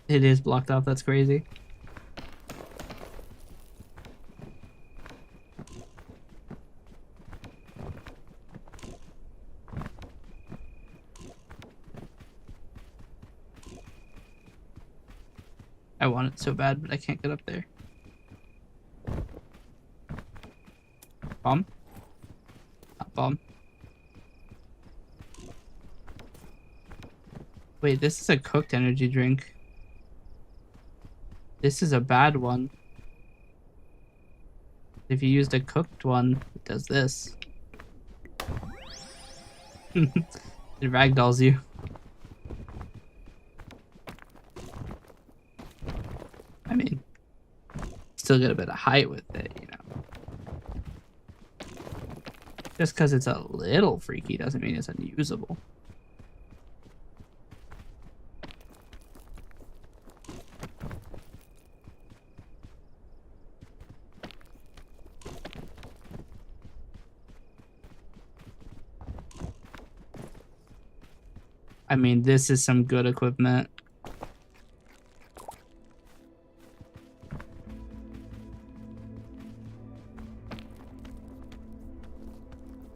It is blocked off, that's crazy. I want it so bad, but I can't get up there. Bomb? Not bomb. Wait, this is a cooked energy drink. This is a bad one. If you used a cooked one, it does this. It ragdolls you. I mean, still get a bit of height with it, you know. Just because it's a little freaky doesn't mean it's unusable. I mean, this is some good equipment.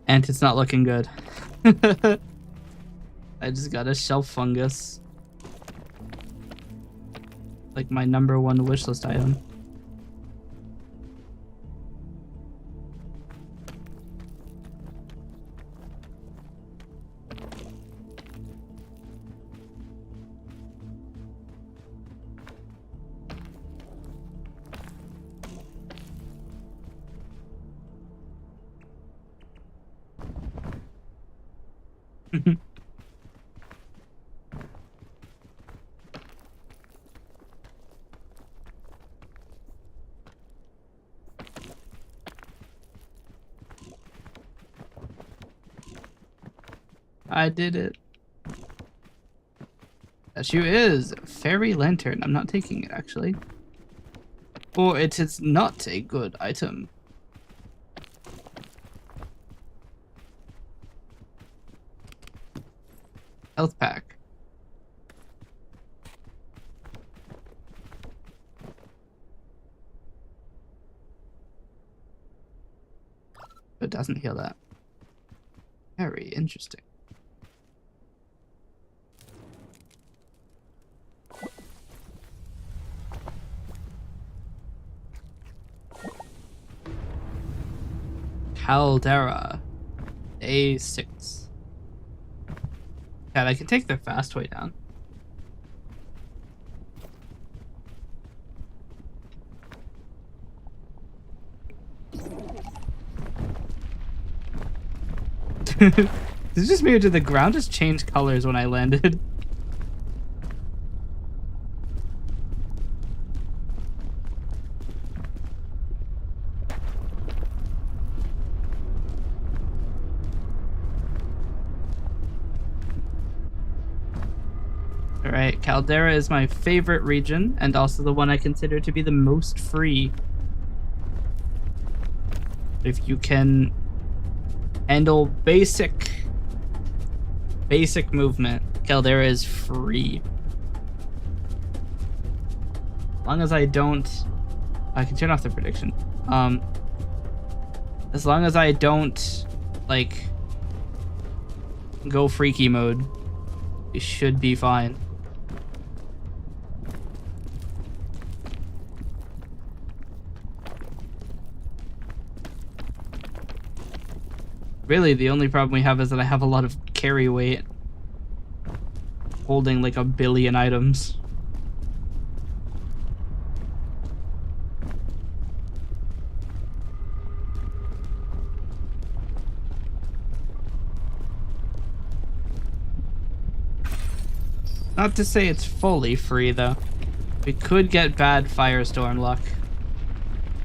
And it's not looking good. I just got a shelf fungus. Like my #1 wishlist item. I did it. That shoe is fairy lantern. I'm not taking it actually. Or it is not a good item. Health pack. It doesn't heal that. Very interesting. Caldera. A6. God, I can take the fast way down. Did it just me or did the ground just change colors when I landed? Alright, Caldera is my favorite region, and also the one I consider to be the most free. If you can handle basic movement, Caldera is free. As long as I don't... I can turn off the prediction. As long as I don't, like, go freaky mode, we should be fine. Really, the only problem we have is that I have a lot of carry weight. Holding like 1 billion items. Not to say it's fully free, though. We could get bad firestorm luck.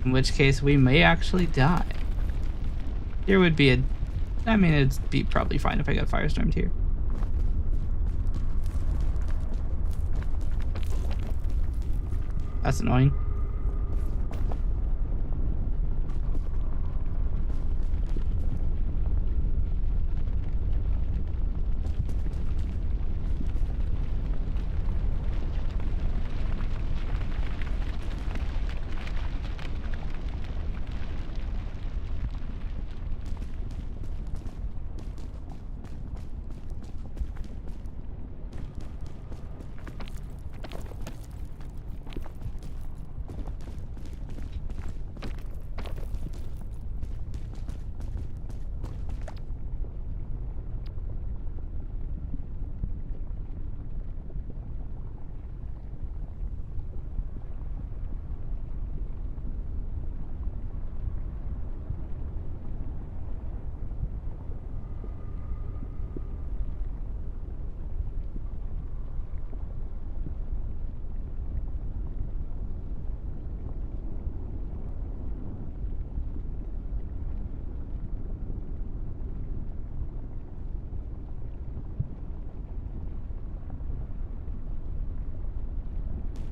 In which case, we may actually die. Here would be a... I mean, it'd be probably fine if I got firestormed here. That's annoying.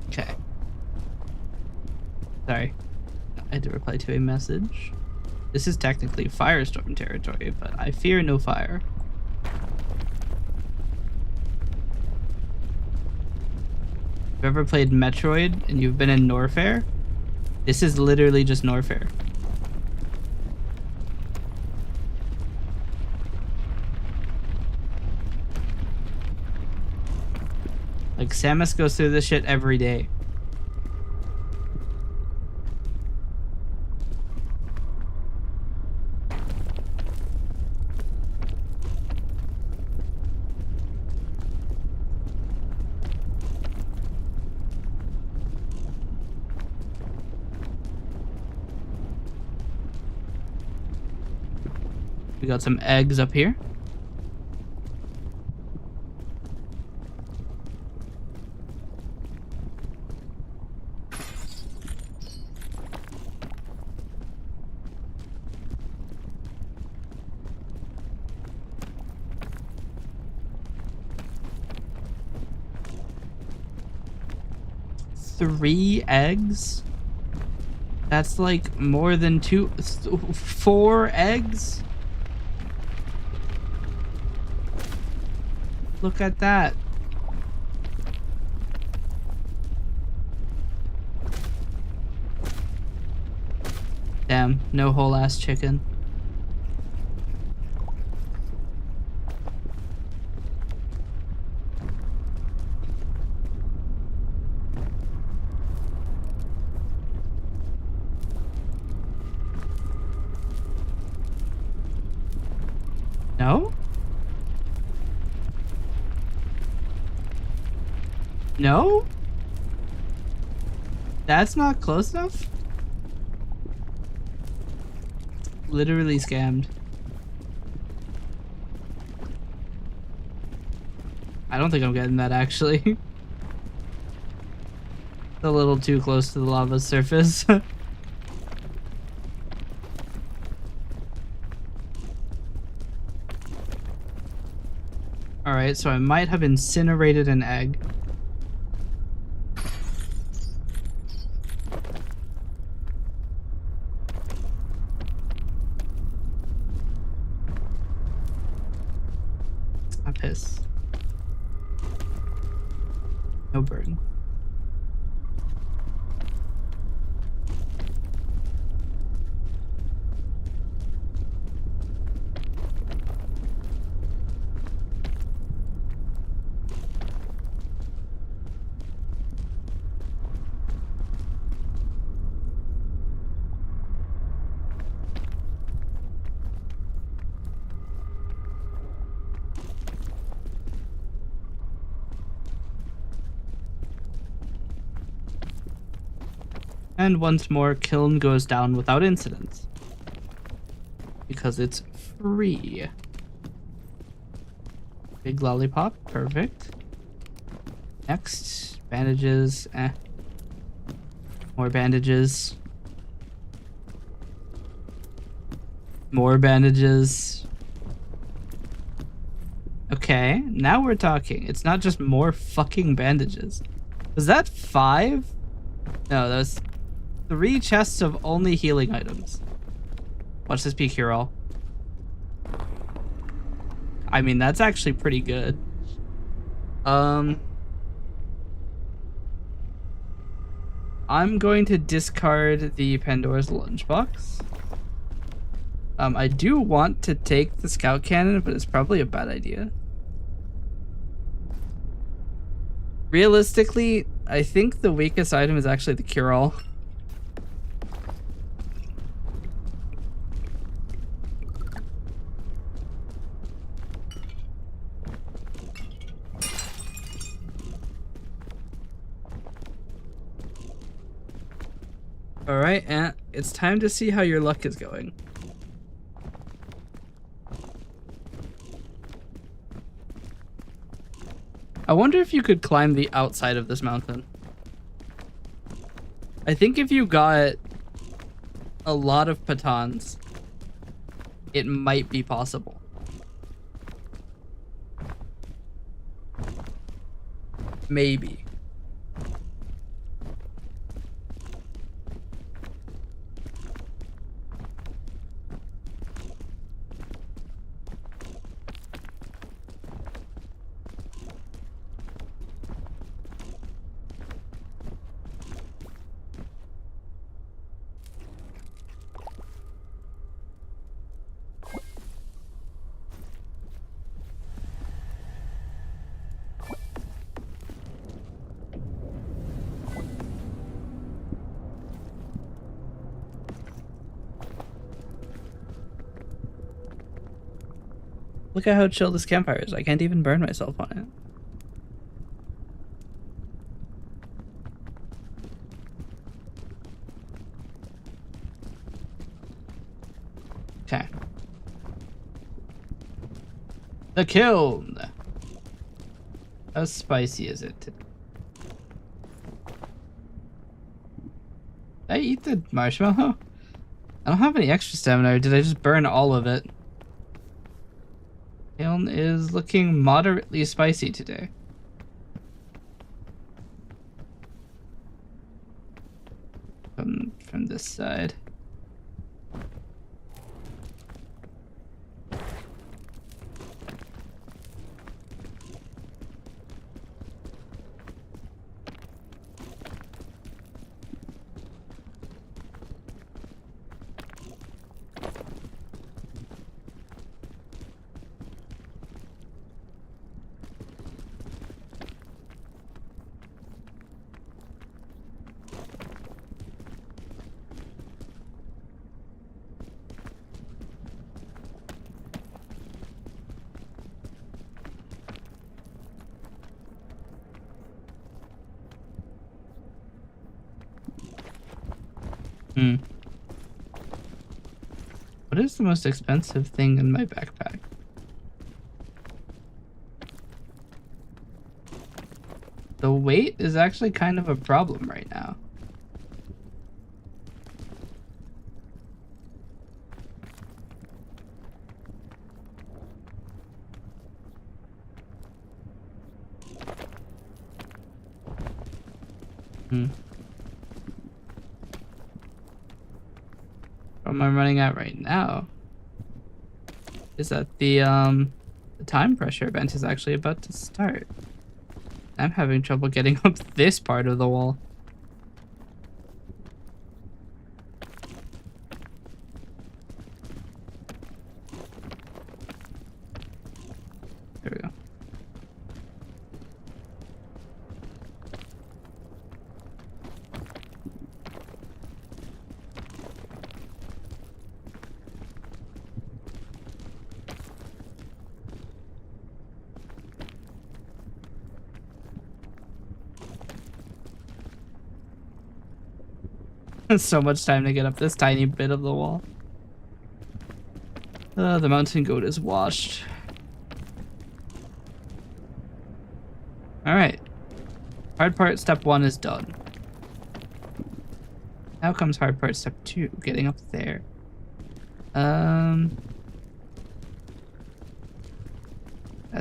Okay. Sorry. I had to reply to a message. This is technically firestorm territory, but I fear no fire. If you've ever played Metroid and you've been in Norfair, this is literally just Norfair. Like, Samus goes through this shit every day. We got some eggs up here. 3 eggs? That's like more than 4 eggs? Look at that. Damn, no whole ass chicken. No? No? That's not close enough? Literally scammed. I don't think I'm getting that actually. It's a little too close to the lava surface. Alright, so I might have incinerated an egg. I piss. No burn. And once more, kiln goes down without incident. Because it's free. Big lollipop, perfect. Next, bandages, More bandages. More bandages. Okay, now we're talking. It's not just more fucking bandages. Was that 5? No, that was 3 chests of only healing items. Watch this be cure-all. I mean, that's actually pretty good. I'm going to discard the Pandora's lunchbox. I do want to take the scout cannon, but it's probably a bad idea. Realistically, I think the weakest item is actually the cure-all. Alright, Ant, it's time to see how your luck is going. I wonder if you could climb the outside of this mountain. I think if you got a lot of pitons, it might be possible. Maybe. Look at how chill this campfire is. I can't even burn myself on it. Okay. The kiln. How spicy is it? Did I eat the marshmallow? I don't have any extra stamina, or did I just burn all of it? Kiln is looking moderately spicy today. Come from this side. Hmm. What is the most expensive thing in my backpack? The weight is actually kind of a problem right now. Hmm. What am I running at right now? Is that the time pressure event is actually about to start. I'm having trouble getting up this part of the wall. There we go. So much time to get up this tiny bit of the wall. The mountain goat is washed. Alright. Hard part step 1 is done. Now comes hard part step 2, getting up there. That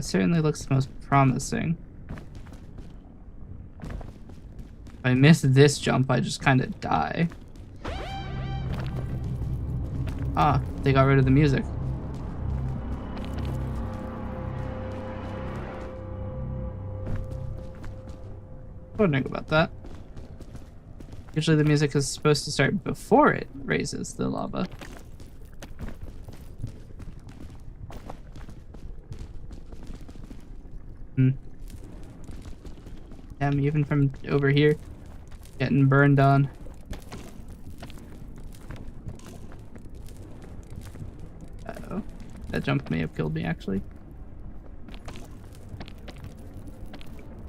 certainly looks the most promising. If I miss this jump, I just kind of die. Ah, they got rid of the music. Wondering about that. Usually the music is supposed to start before it raises the lava. Damn, even from over here, getting burned on. Uh-oh. That jump may have killed me, actually.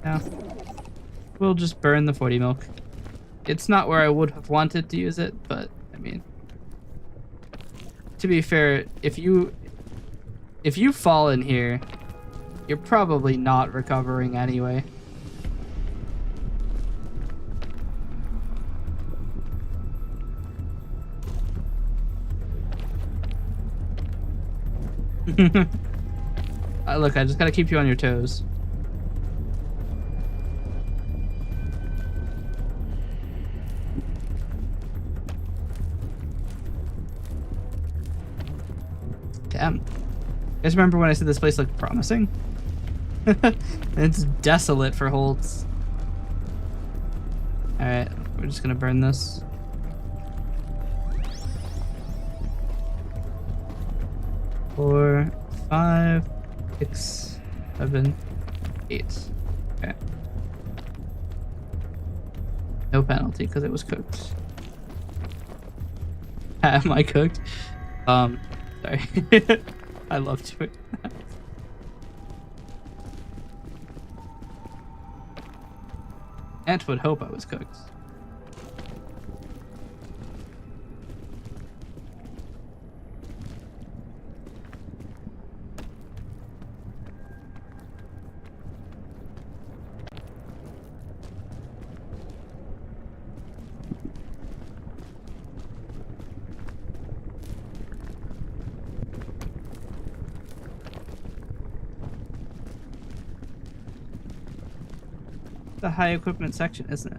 No. We'll just burn the 40 milk. It's not where I would have wanted to use it, but, I mean... To be fair, if you fall in here, you're probably not recovering anyway. Look, I just gotta keep you on your toes. Damn. You guys remember when I said this place looked promising? It's desolate for holds. Alright, we're just gonna burn this. Four, 5, 6, 7, 8. Okay. No penalty because it was cooked. Am I cooked? Sorry. I love doing that. Ant would hope I was cooked. The high equipment section, isn't it?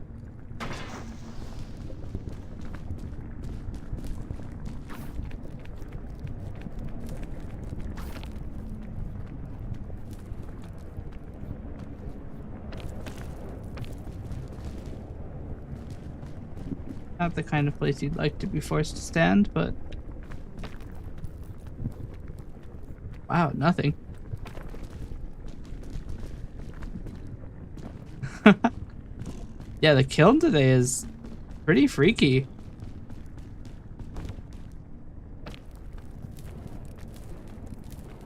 Not the kind of place you'd like to be forced to stand, but... Wow, nothing. Yeah, the kiln today is pretty freaky.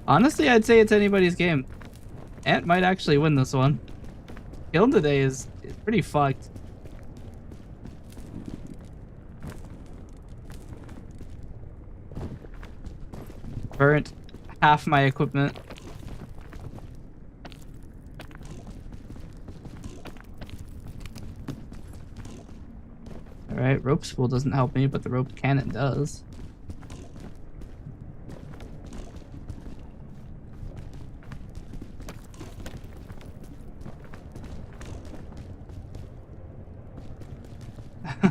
Honestly, I'd say it's anybody's game. Ant might actually win this one. Kiln today is pretty fucked. Burnt half my equipment. Alright, rope spool doesn't help me, but the rope cannon does.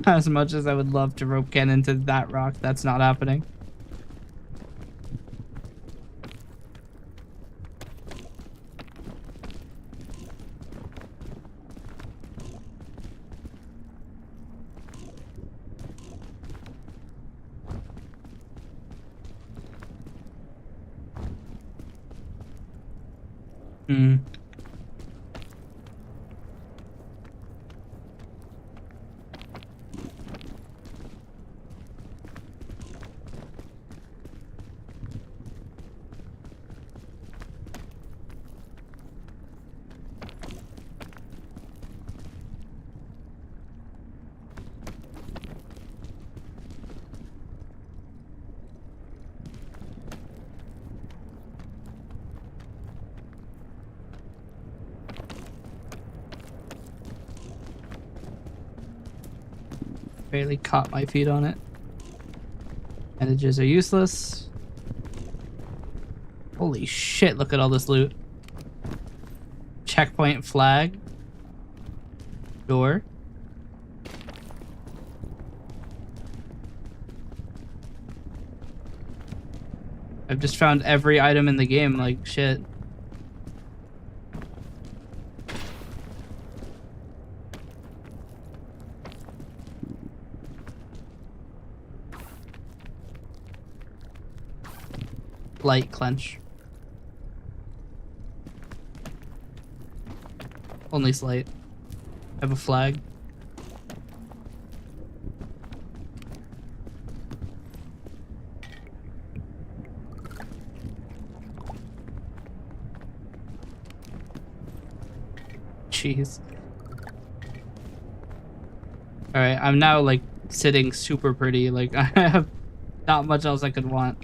As much as I would love to rope cannon to that rock, that's not happening. Hmm. Barely caught my feet on it. Bandages are useless. Holy shit, look at all this loot. Checkpoint flag. Door. I've just found every item in the game, like shit. Light clench. Only slight. I have a flag. Jeez. Alright, I'm now like sitting super pretty. Like I have not much else I could want.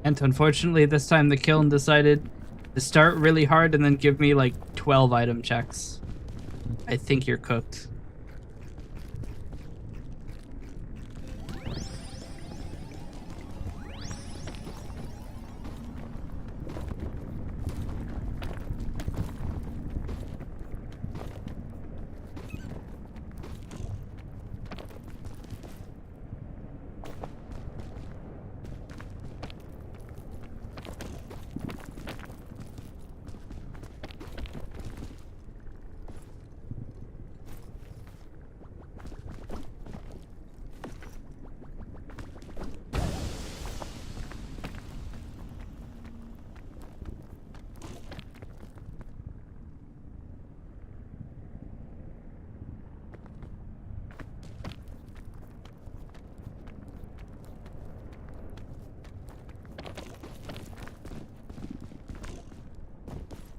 And unfortunately, this time the kiln decided to start really hard and then give me like 12 item checks. I think you're cooked.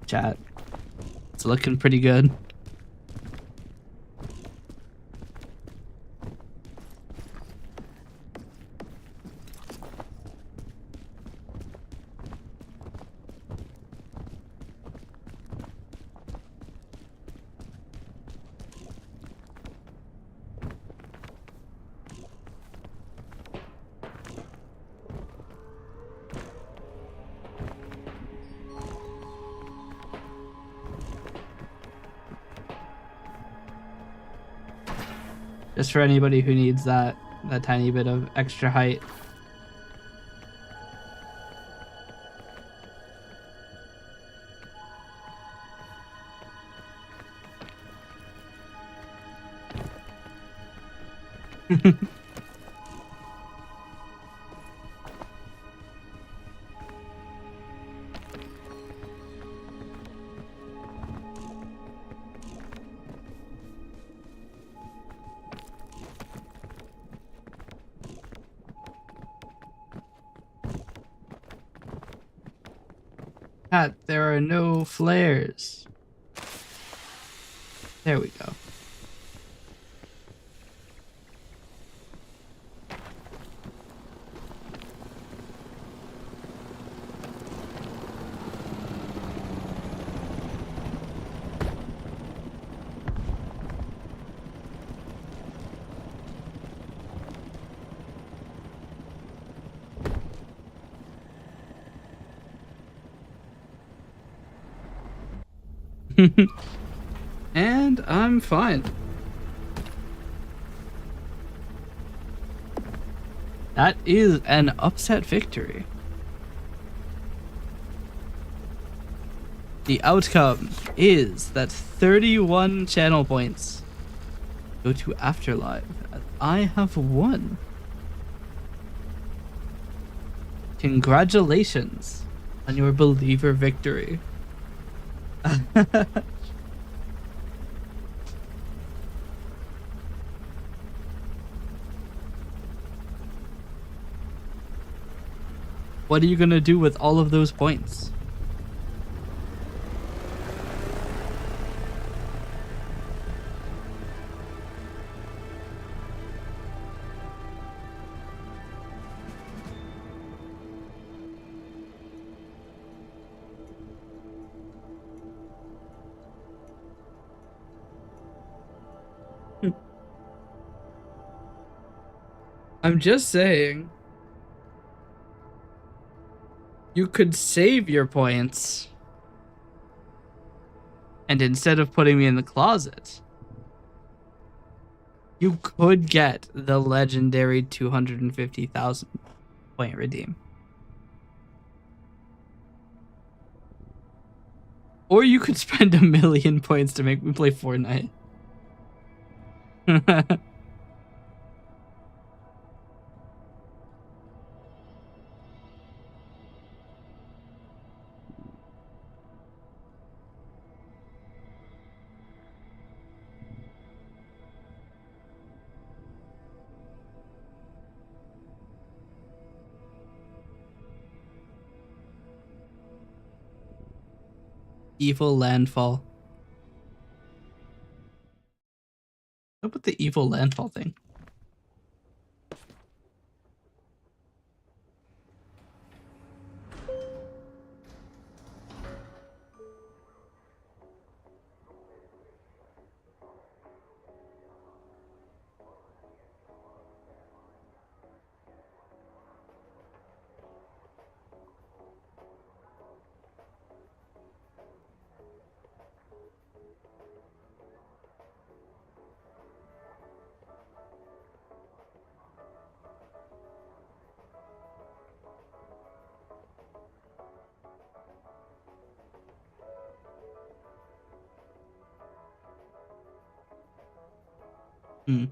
Chat. It's looking pretty good. Just for anybody who needs that tiny bit of extra height. Pat, there are no flares. There we go. And I'm fine. That is an upset victory. The outcome is that 31 channel points go to Afterlife. I have won. Congratulations on your believer victory. What are you gonna do with all of those points? I'm just saying. You could save your points. And instead of putting me in the closet, you could get the legendary 250,000 point redeem. Or you could spend 1,000,000 points to make me play Fortnite. Evil landfall. What about the evil landfall thing? Hmm.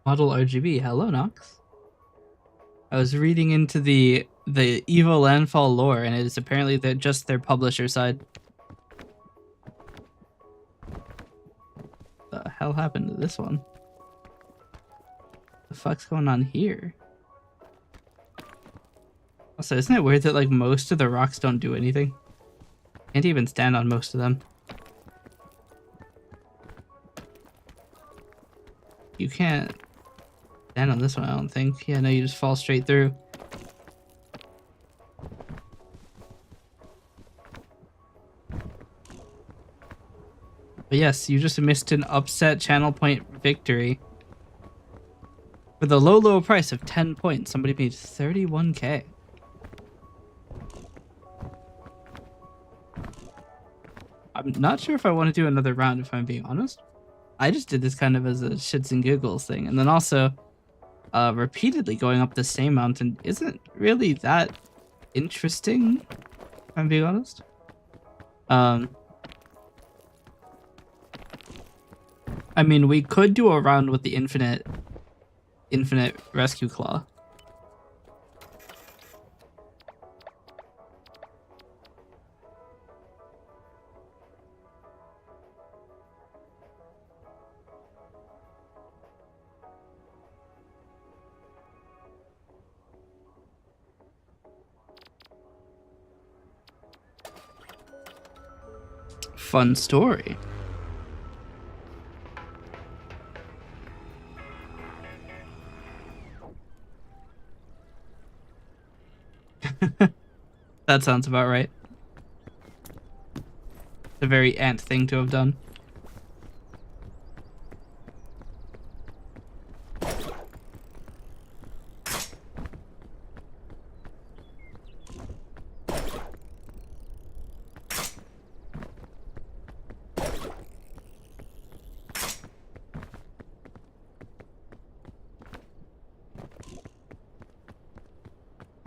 Model RGB. Hello, Nox. I was reading into the evil landfall lore, and it is apparently just their publisher side. The hell happened to this one? The fuck's going on here? Also, isn't it weird that like most of the rocks don't do anything? Can't even stand on most of them. You can't stand on this one, I don't think. Yeah, no, you just fall straight through. But yes, you just missed an upset channel point victory. For the low price of 10 points, somebody made 31k. I'm not sure if I want to do another round, if I'm being honest. I just did this kind of as a shits and giggles thing. And then also, repeatedly going up the same mountain isn't really that interesting, if I'm being honest. I mean, we could do a round with the infinite rescue claw. Fun story. That sounds about right. It's a very ant thing to have done.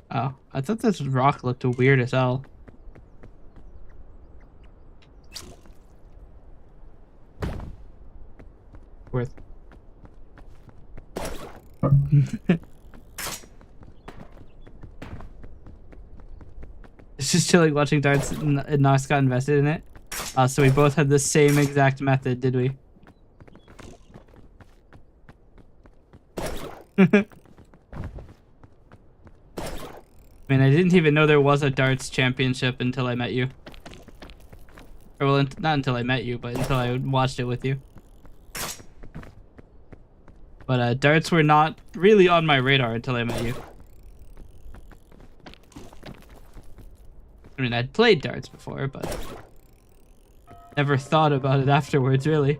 Oh, I thought this rock looked weird as hell. Worth. It's just chilling watching darts and Nox got invested in it. So we both had the same exact method, did we? I mean, I didn't even know there was a darts championship until I met you. Or, well, not until I met you, but until I watched it with you. But darts were not really on my radar until I met you. I mean, I'd played darts before, but never thought about it afterwards, really.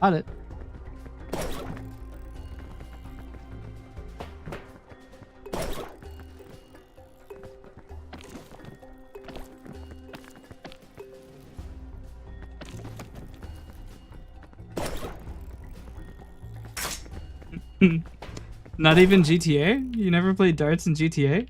Got it. Not even GTA? You never played darts in GTA?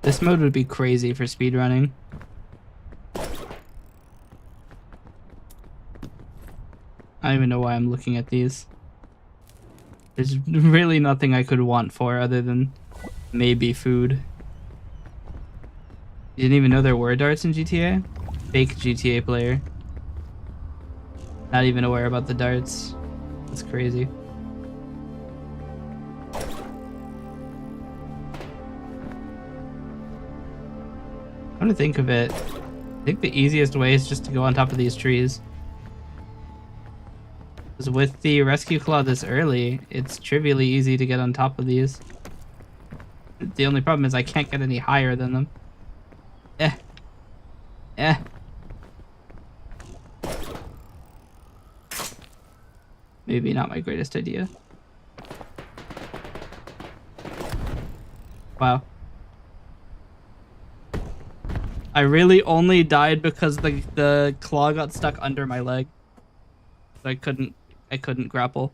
This mode would be crazy for speedrunning. I don't even know why I'm looking at these. There's really nothing I could want for other than maybe food. You didn't even know there were darts in GTA? Fake GTA player. Not even aware about the darts. That's crazy. Come to think of it, I think the easiest way is just to go on top of these trees. Because with the rescue claw this early, it's trivially easy to get on top of these. The only problem is I can't get any higher than them. Eh. Maybe not my greatest idea. Wow. I really only died because the claw got stuck under my leg. So I couldn't grapple.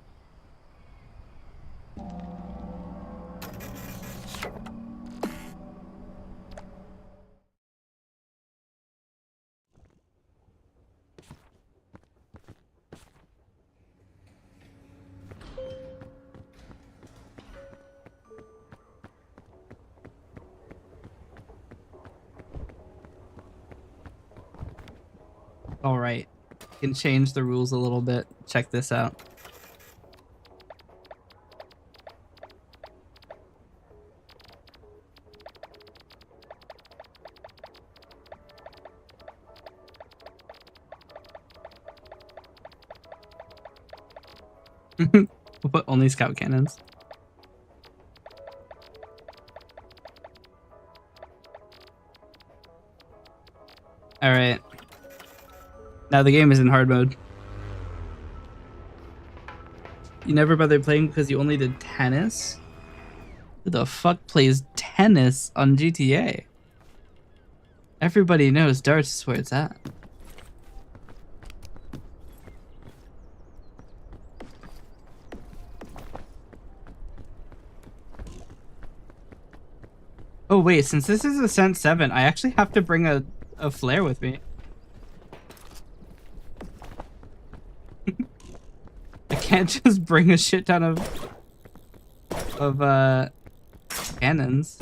All right. Can change the rules a little bit. Check this out. We'll put only scout cannons. All right. Now the game is in hard mode. You never bothered playing because you only did tennis? Who the fuck plays tennis on GTA? Everybody knows darts is where it's at. Oh wait, since this is Ascent 7, I actually have to bring a flare with me. I can't just bring a shit ton of cannons.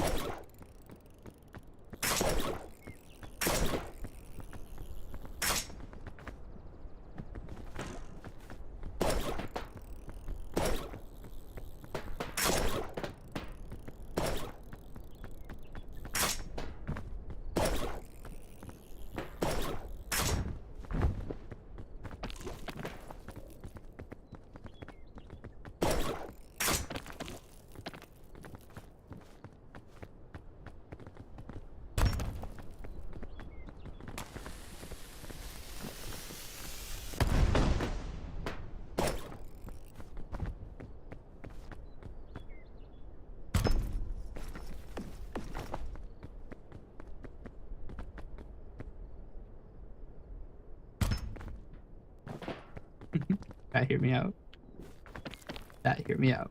Hear me out. Hear me out.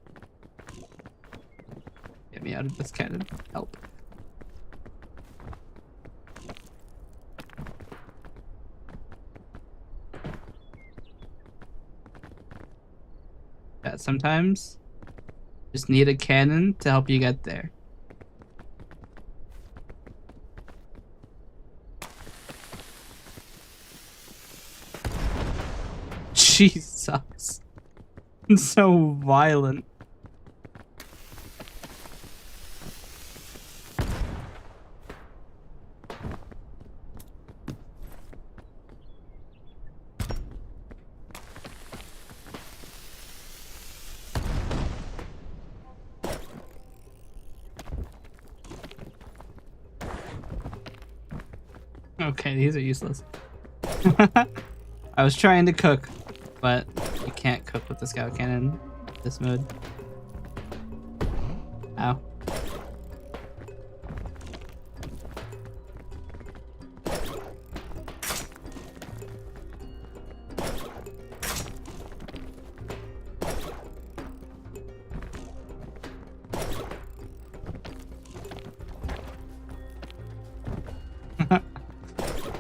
Get me out of this cannon. Help. Yeah, sometimes just need a cannon to help you get there. Jesus. So violent. Okay, these are useless. I was trying to cook, but you can't cook with the scout cannon this mode. Ow.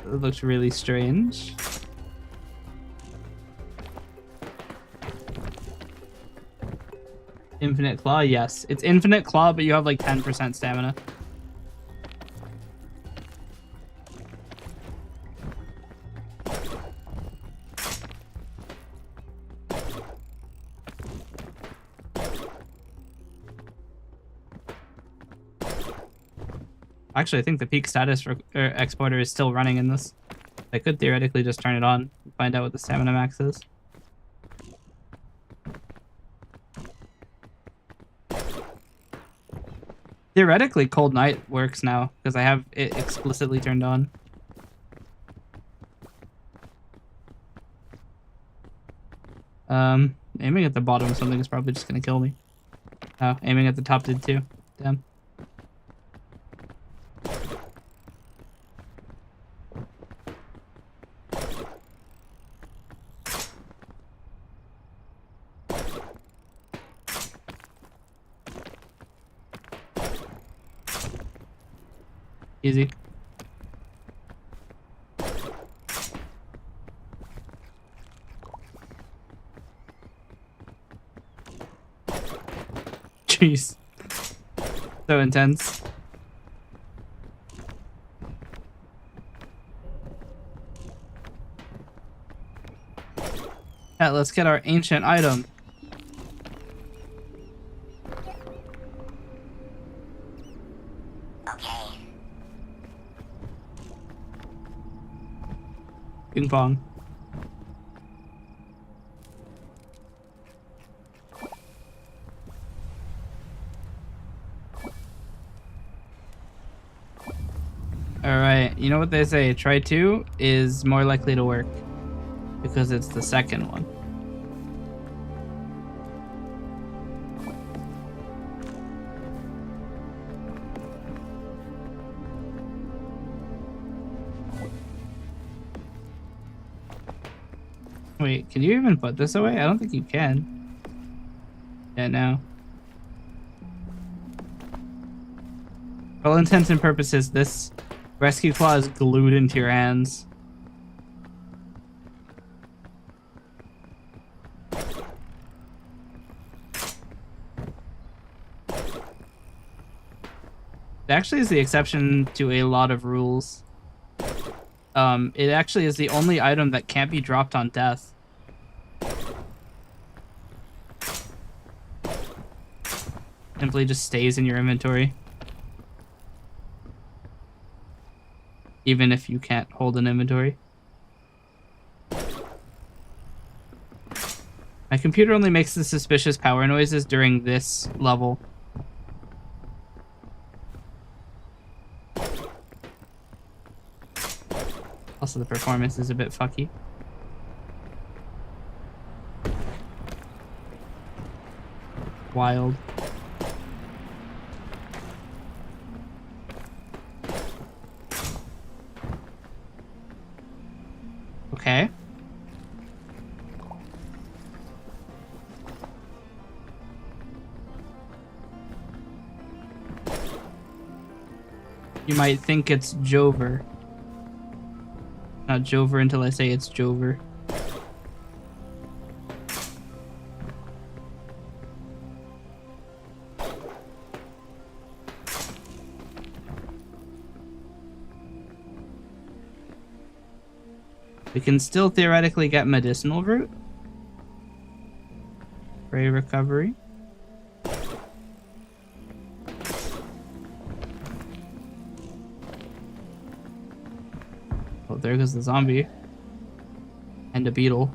It looks really strange. Infinite claw, yes. It's infinite claw, but you have like 10% stamina. Actually, I think the peak status exporter is still running in this. I could theoretically just turn it on and find out what the stamina max is. Theoretically, Cold Night works now because I have it explicitly turned on. Aiming at the bottom of something is probably just gonna kill me. Oh, aiming at the top did too. Damn. Easy. Jeez. So intense. Alright, let's get our ancient item. Okay. Ping pong. Alright, you know what they say, try 2 is more likely to work. Because it's the second one. Wait, can you even put this away? I don't think you can. Yeah, no. For all intents and purposes, this rescue claw is glued into your hands. It actually is the exception to a lot of rules. It actually is the only item that can't be dropped on death. Simply just stays in your inventory. Even if you can't hold an inventory. My computer only makes the suspicious power noises during this level. Also, the performance is a bit fucky. Wild. Okay. You might think it's Jover. Not Jover until I say it's Jover. We can still theoretically get medicinal root. Ray recovery. Oh, there goes the zombie. And a beetle.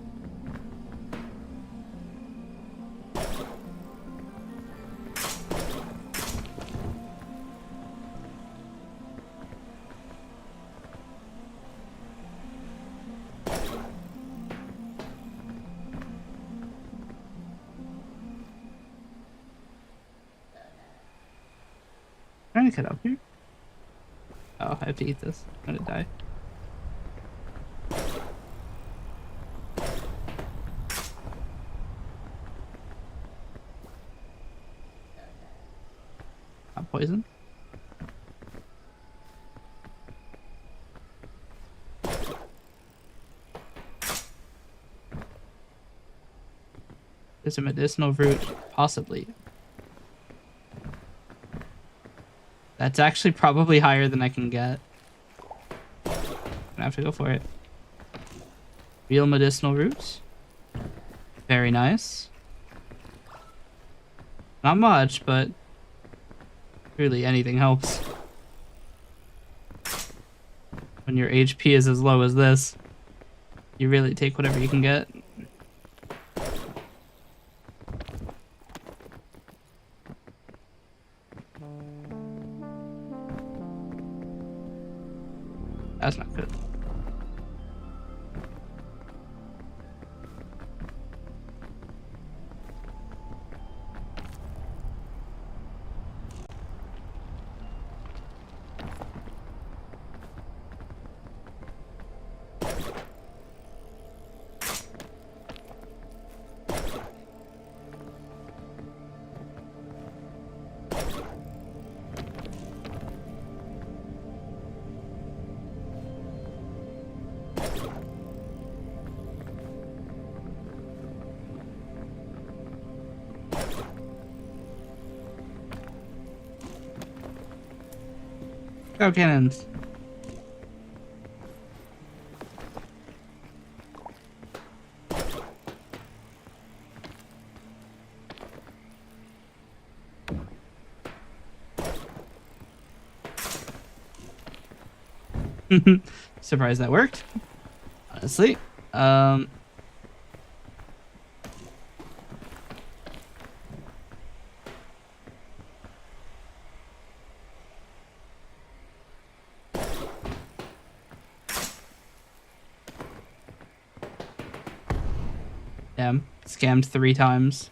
Trying to get up here. Oh, I have to eat this. I'm gonna die. Not poison. There's a medicinal root, possibly. That's actually probably higher than I can get. I'm gonna have to go for it. Real medicinal roots. Very nice. Not much, but really anything helps. When your HP is as low as this, you really take whatever you can get. That's not good. Go cannons. Surprised that worked. Honestly. Um. Damn. Scammed 3 times.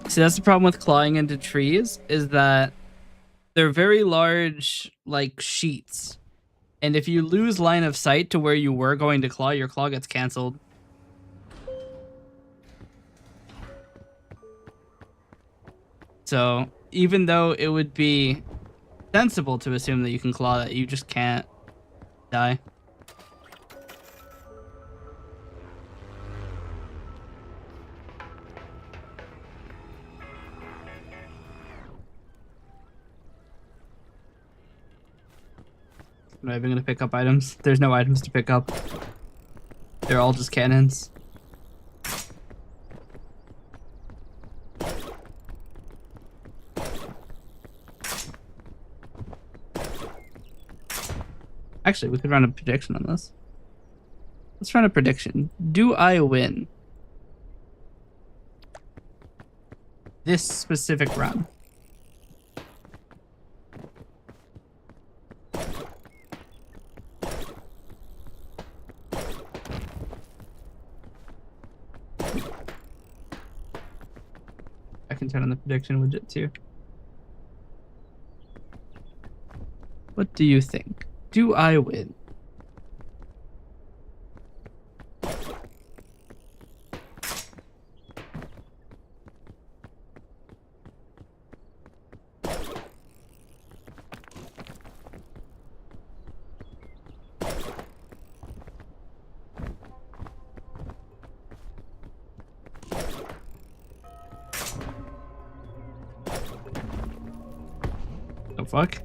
See, that's the problem with clawing into trees, is that they're very large, like, sheets. And if you lose line of sight to where you were going to claw, your claw gets canceled. So even though it would be sensible to assume that you can claw that, you just can't die. I'm not even gonna pick up items. There's no items to pick up. They're all just cannons. Actually, we could run a prediction on this. Let's run a prediction. Do I win this specific run? I can turn on the prediction widget too. What do you think? Do I win? Oh fuck.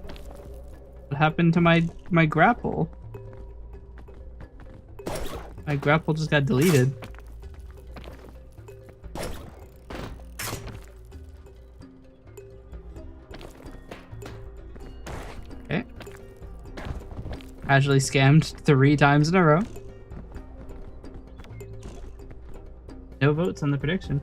What happened to my grapple? My grapple just got deleted. Okay. Casually scammed 3 times in a row. No votes on the prediction.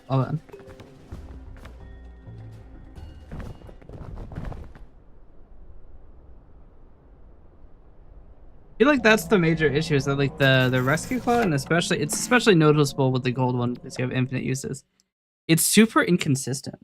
Hold on. I feel like that's the major issue, is that like the rescue claw, and especially it's especially noticeable with the gold one because you have infinite uses. It's super inconsistent.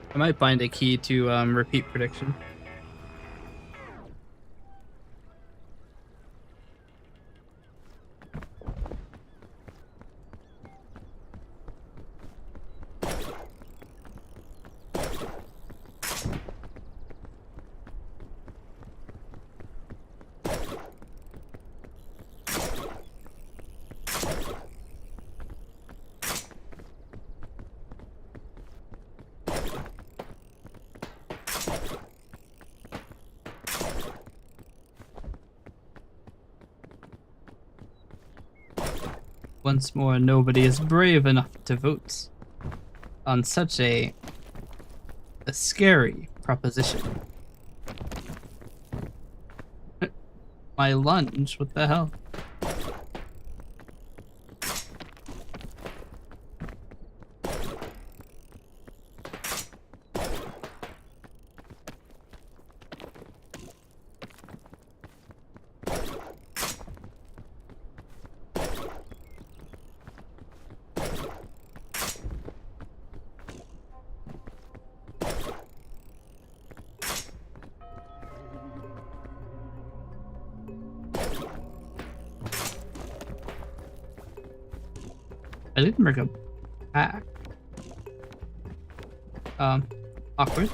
I might find a key to repeat prediction. Once more, nobody is brave enough to vote on such a scary proposition. My lunge, what the hell? I didn't bring a pack. Um, awkward.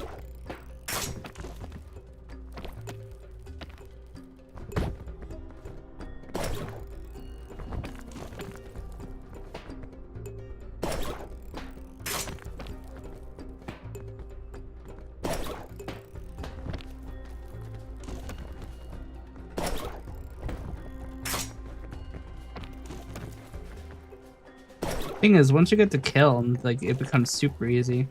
Thing is, once you get the kill, like it becomes super easy.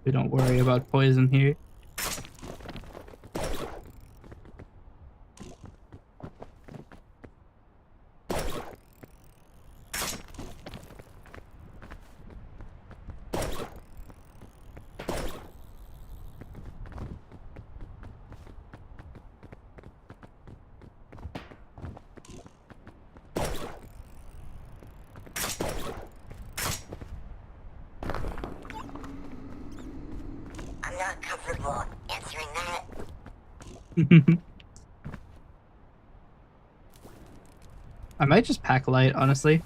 We don't worry about poison here. I'm not comfortable answering that. I might just pack light, honestly,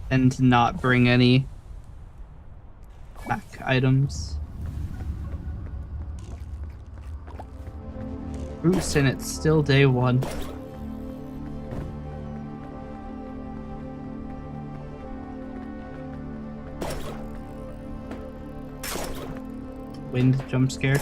and not bring any back items. Bruce, and it's still day one. Wind jump scare.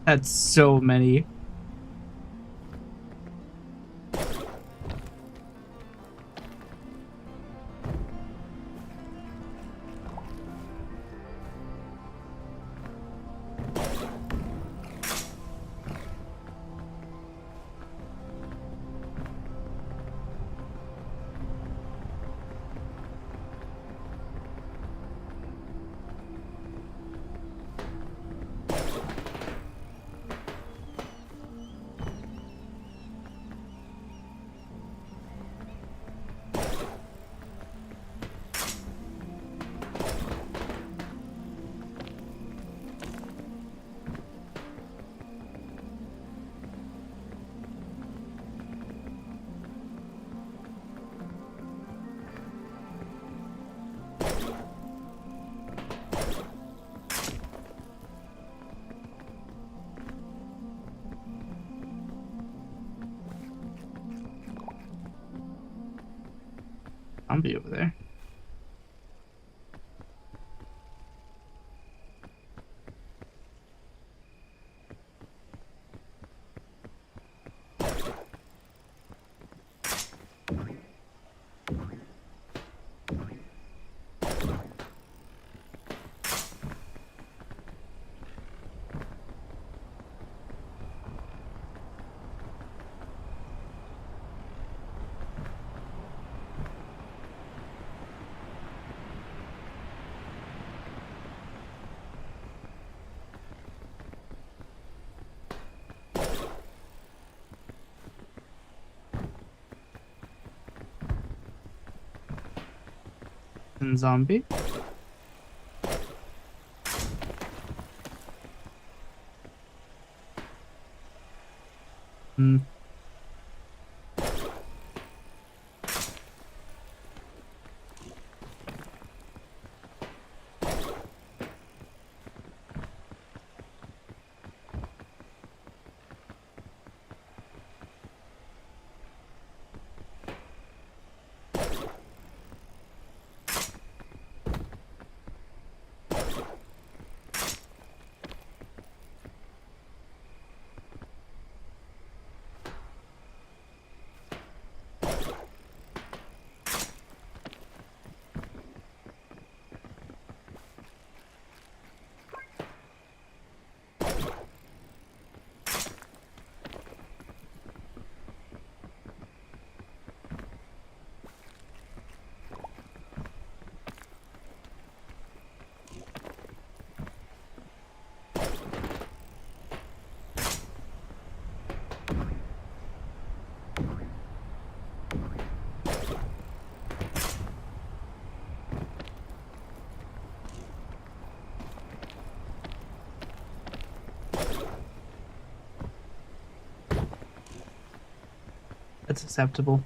That's so many. Zombie over there. And zombie. Hmm. that's acceptable.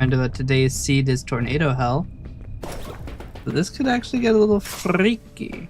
Reminder that today's seed is tornado hell. So this could actually get a little freaky.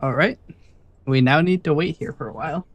All right. We now need to wait here for a while.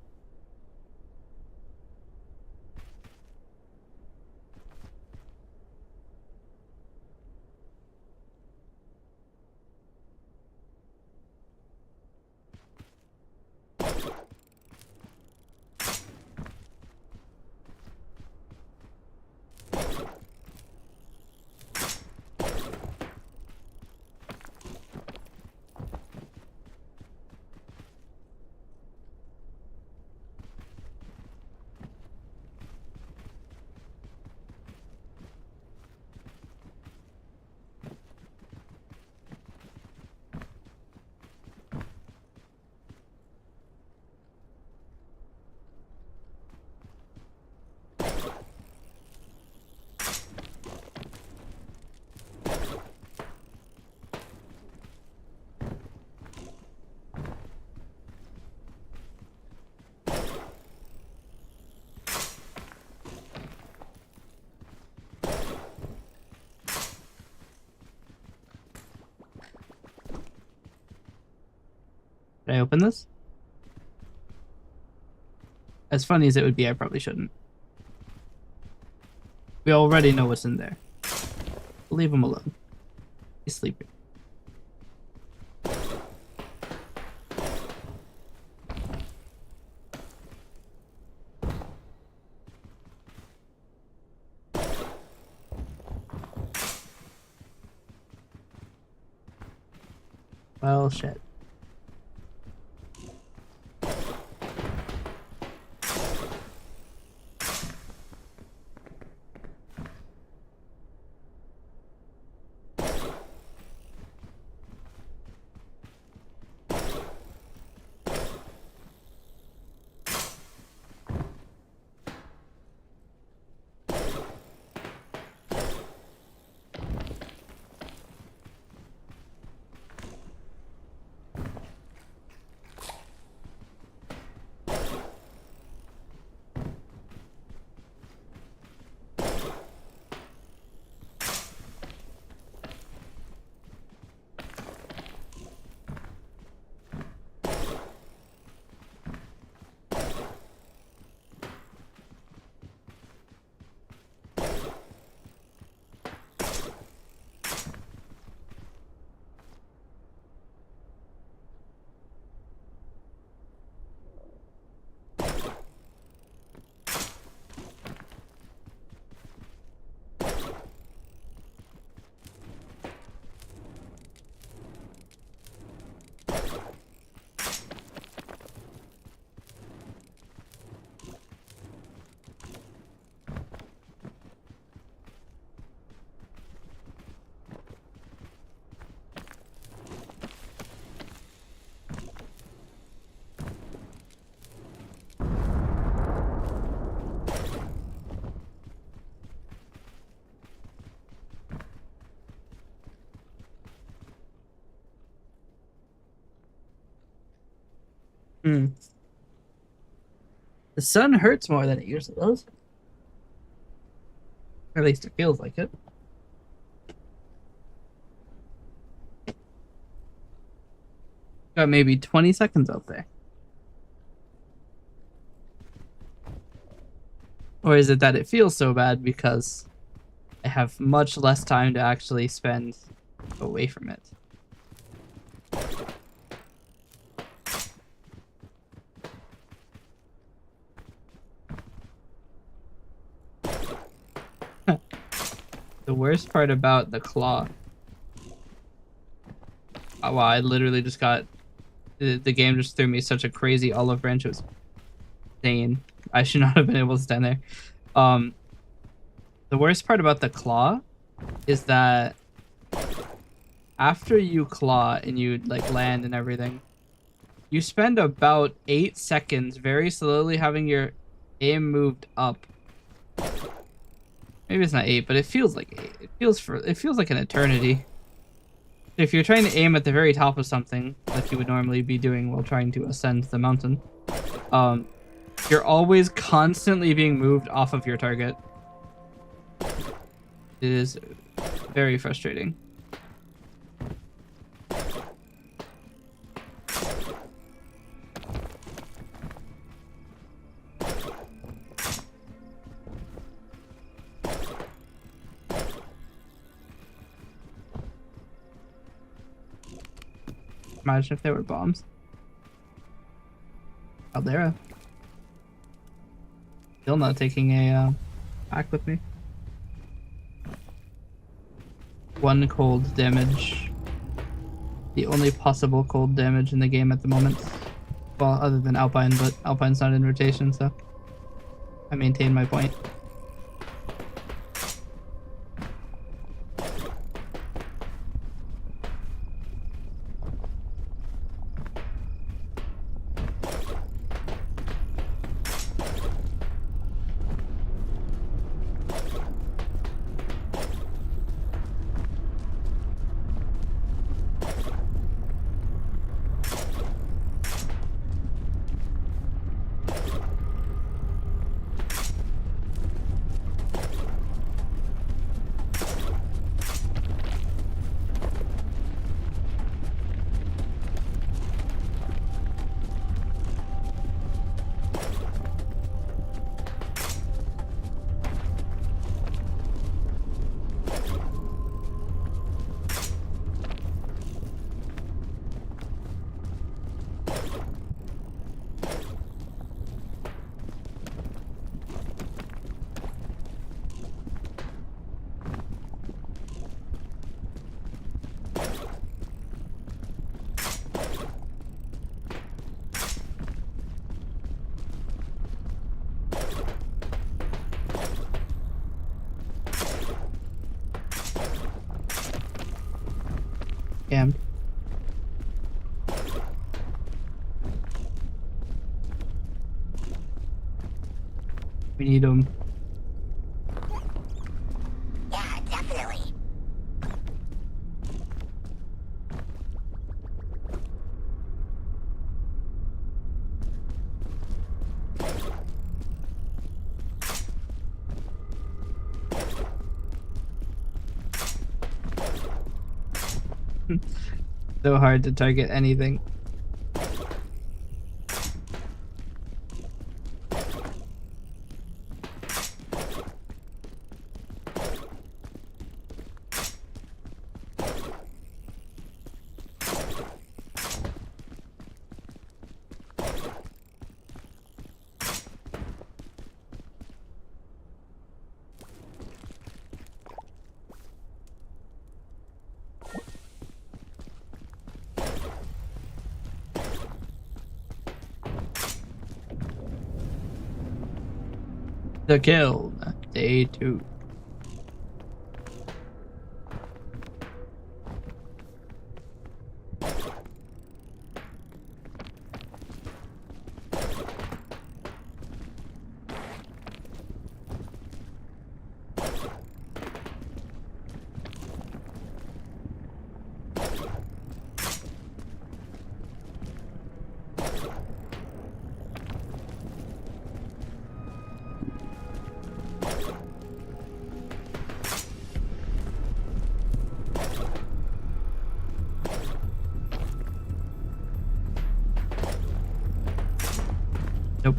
Can I open this? As funny as it would be, I probably shouldn't. We already know what's in there. Leave him alone. He's sleeping. Well, shit. Hmm. The sun hurts more than it usually does. Or at least it feels like it. Got maybe 20 seconds out there. Or is it that it feels so bad because I have much less time to actually spend away from it? The worst part about the claw. Oh, wow, I literally just got the game just threw me such a crazy olive branch. It was insane. I should not have been able to stand there. Um, the worst part about the claw is that after you claw and you like land and everything, you spend about 8 seconds very slowly having your aim moved up. Maybe it's not 8, but it feels like 8. It feels like an eternity. If you're trying to aim at the very top of something, like you would normally be doing while trying to ascend the mountain, um, you're always constantly being moved off of your target. It is very frustrating. Imagine if there were bombs. Caldera. Still not taking a pack with me. 1 cold damage. The only possible cold damage in the game at the moment. Well, other than Alpine, but Alpine's not in rotation, so I maintain my point. Damn. We need them. Yeah, definitely. So hard to target anything. The kill. Day 2. Nope.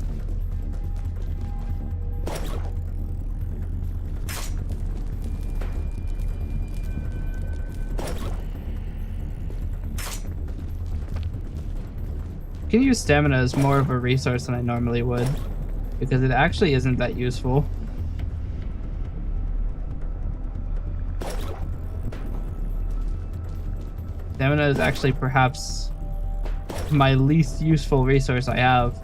I can use stamina as more of a resource than I normally would, because it actually isn't that useful. Stamina is actually perhaps my least useful resource I have.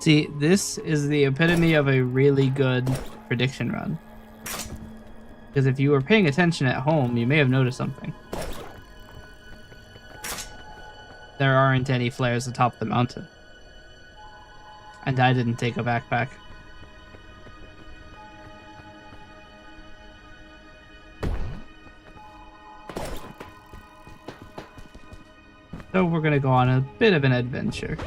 See, this is the epitome of a really good prediction run. Because if you were paying attention at home, you may have noticed something. There aren't any flares atop the mountain. And I didn't take a backpack. So we're gonna go on a bit of an adventure.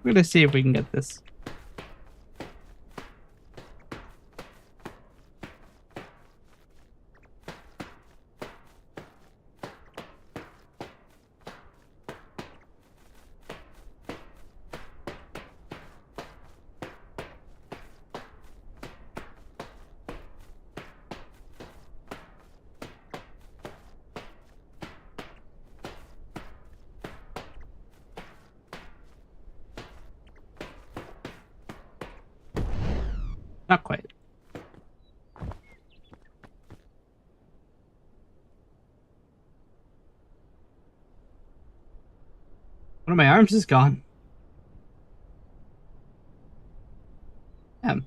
We're gonna see if we can get this. Not quite. One of my arms is gone. Damn.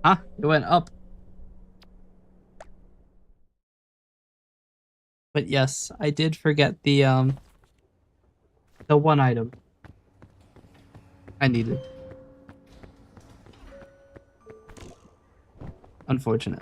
Huh? It went up. But yes, I did forget the one item I needed. Unfortunate.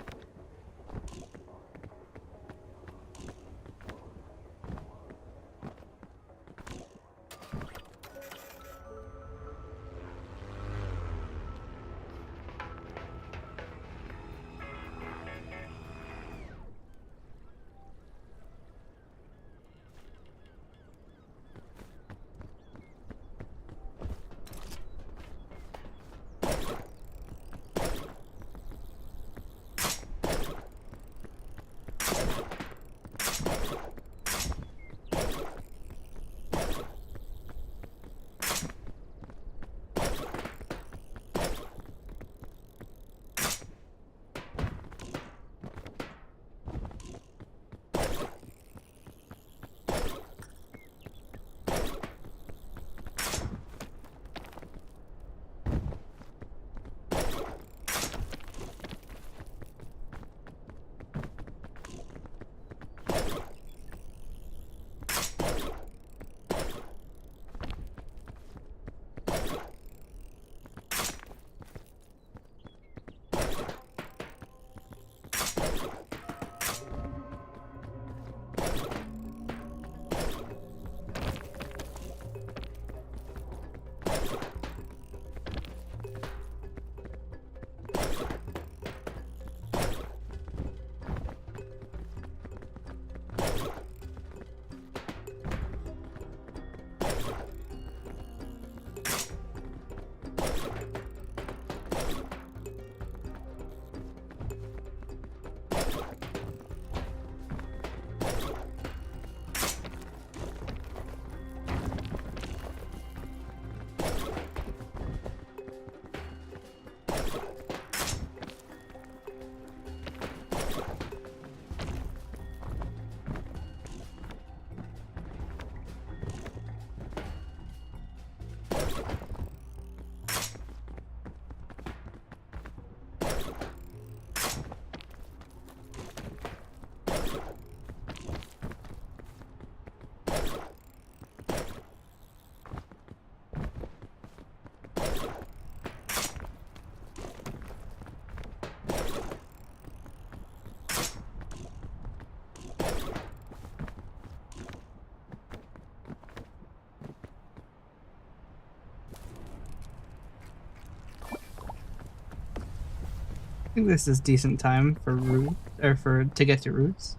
think this is decent time for root or for to get to roots.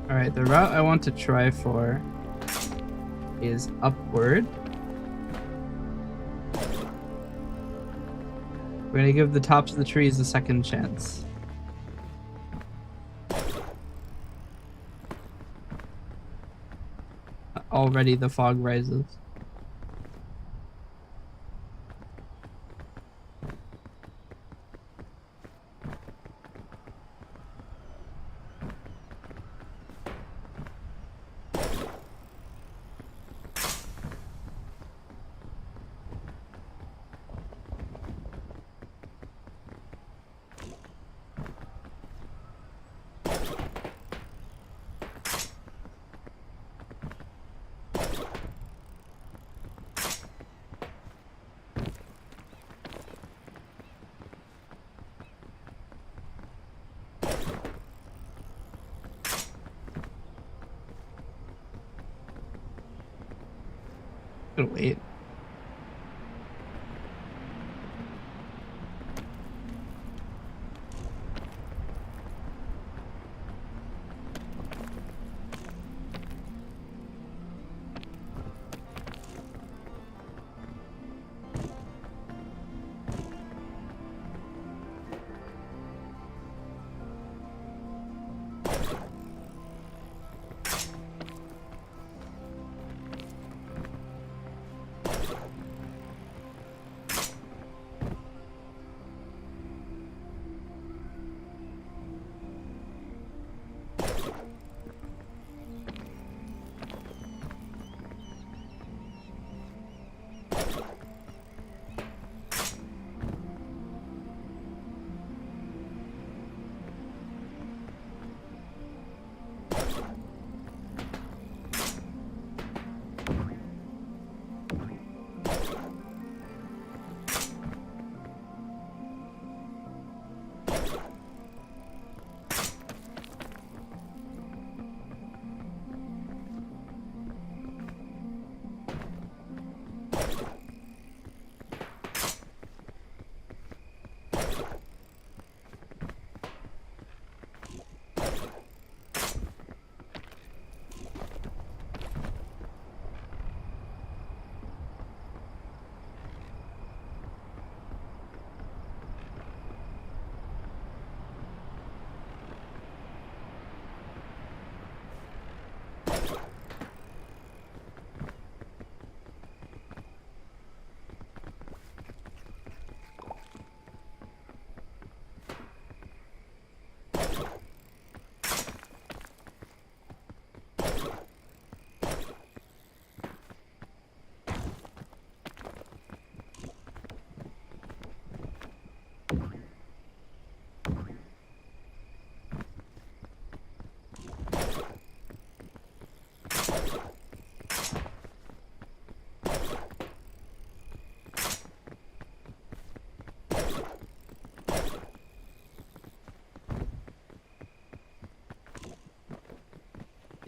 All right, the route I want to try for is upward. We're gonna give the tops of the trees a second chance. Already the fog rises. Gonna wait.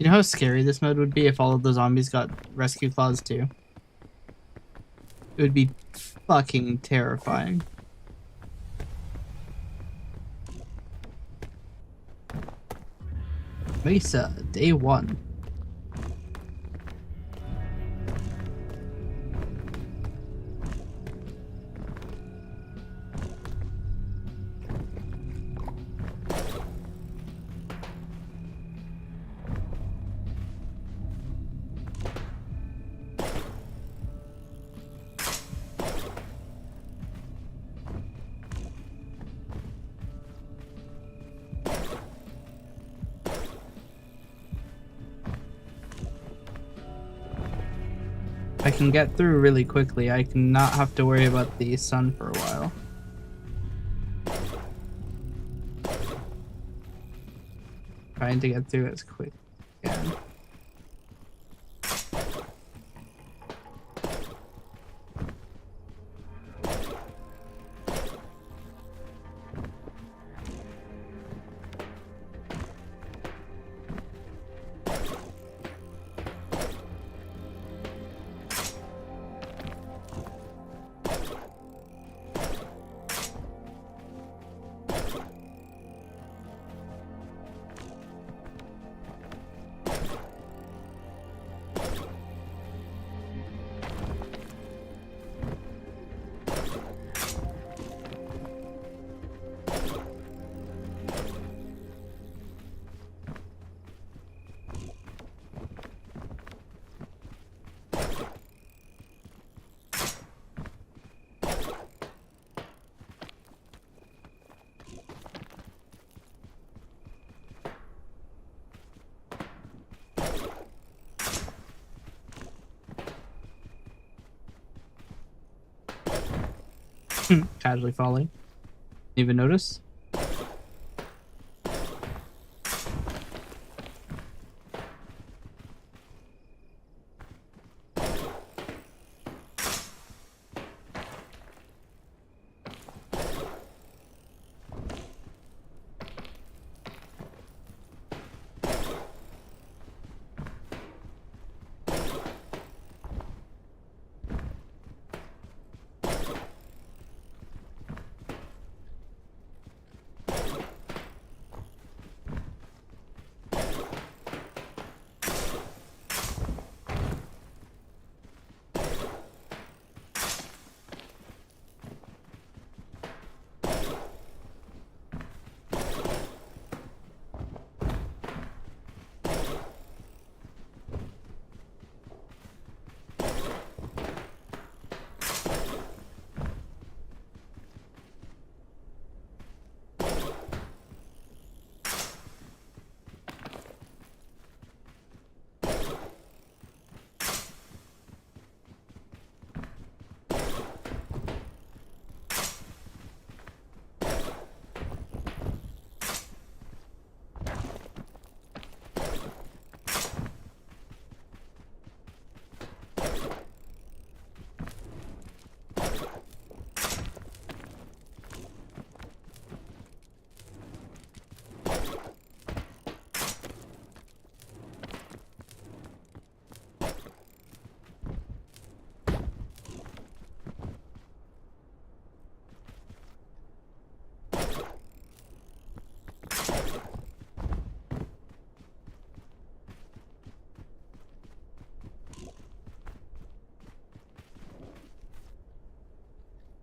You know how scary this mode would be if all of the zombies got rescue claws too? It would be fucking terrifying. Mesa, day 1. I can get through really quickly. I cannot have to worry about the sun for a while. Trying to get through as quick as I can. Casually falling. Didn't even notice.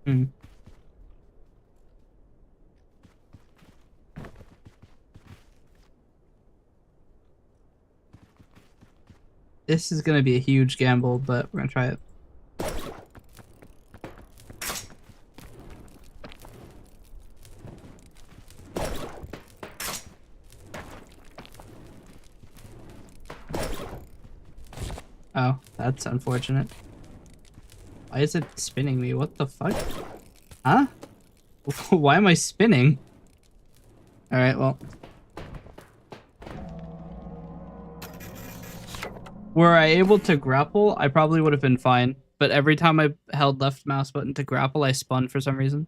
Hmm. This is gonna be a huge gamble, but we're gonna try it. Oh, that's unfortunate. Why is it spinning me? What the fuck? Huh? Why am I spinning? Alright, well. Were I able to grapple, I probably would have been fine. But every time I held left mouse button to grapple, I spun for some reason.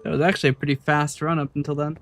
It was actually a pretty fast run up until then.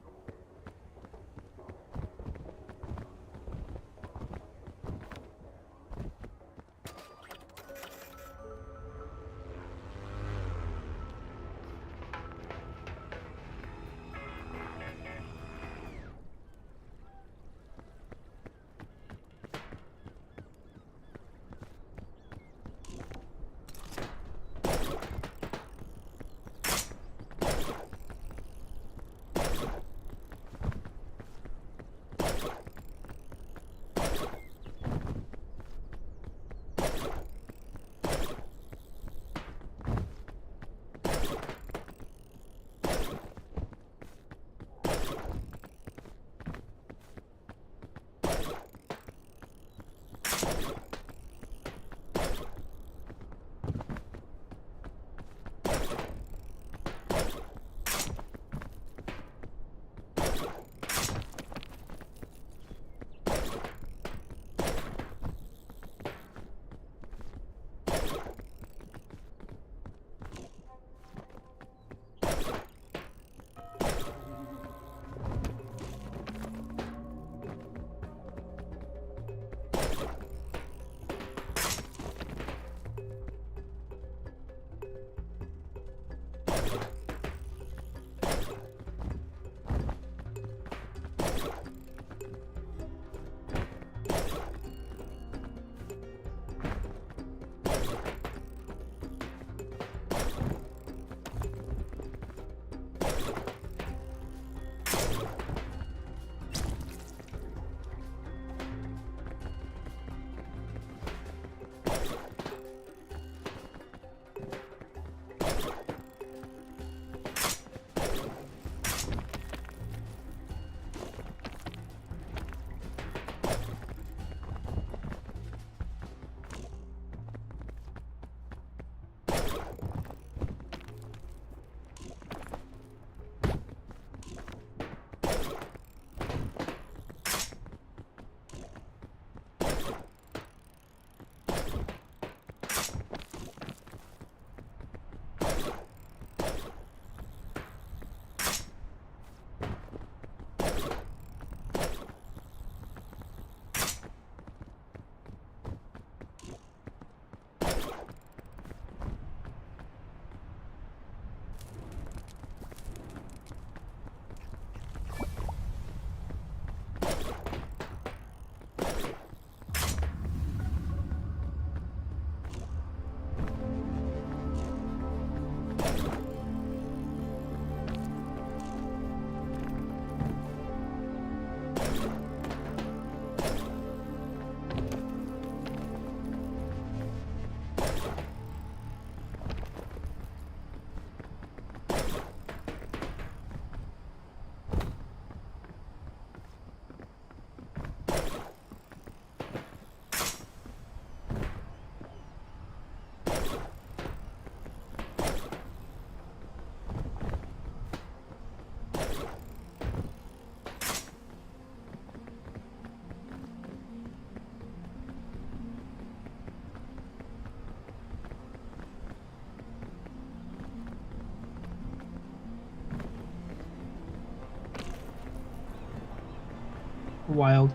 Wild.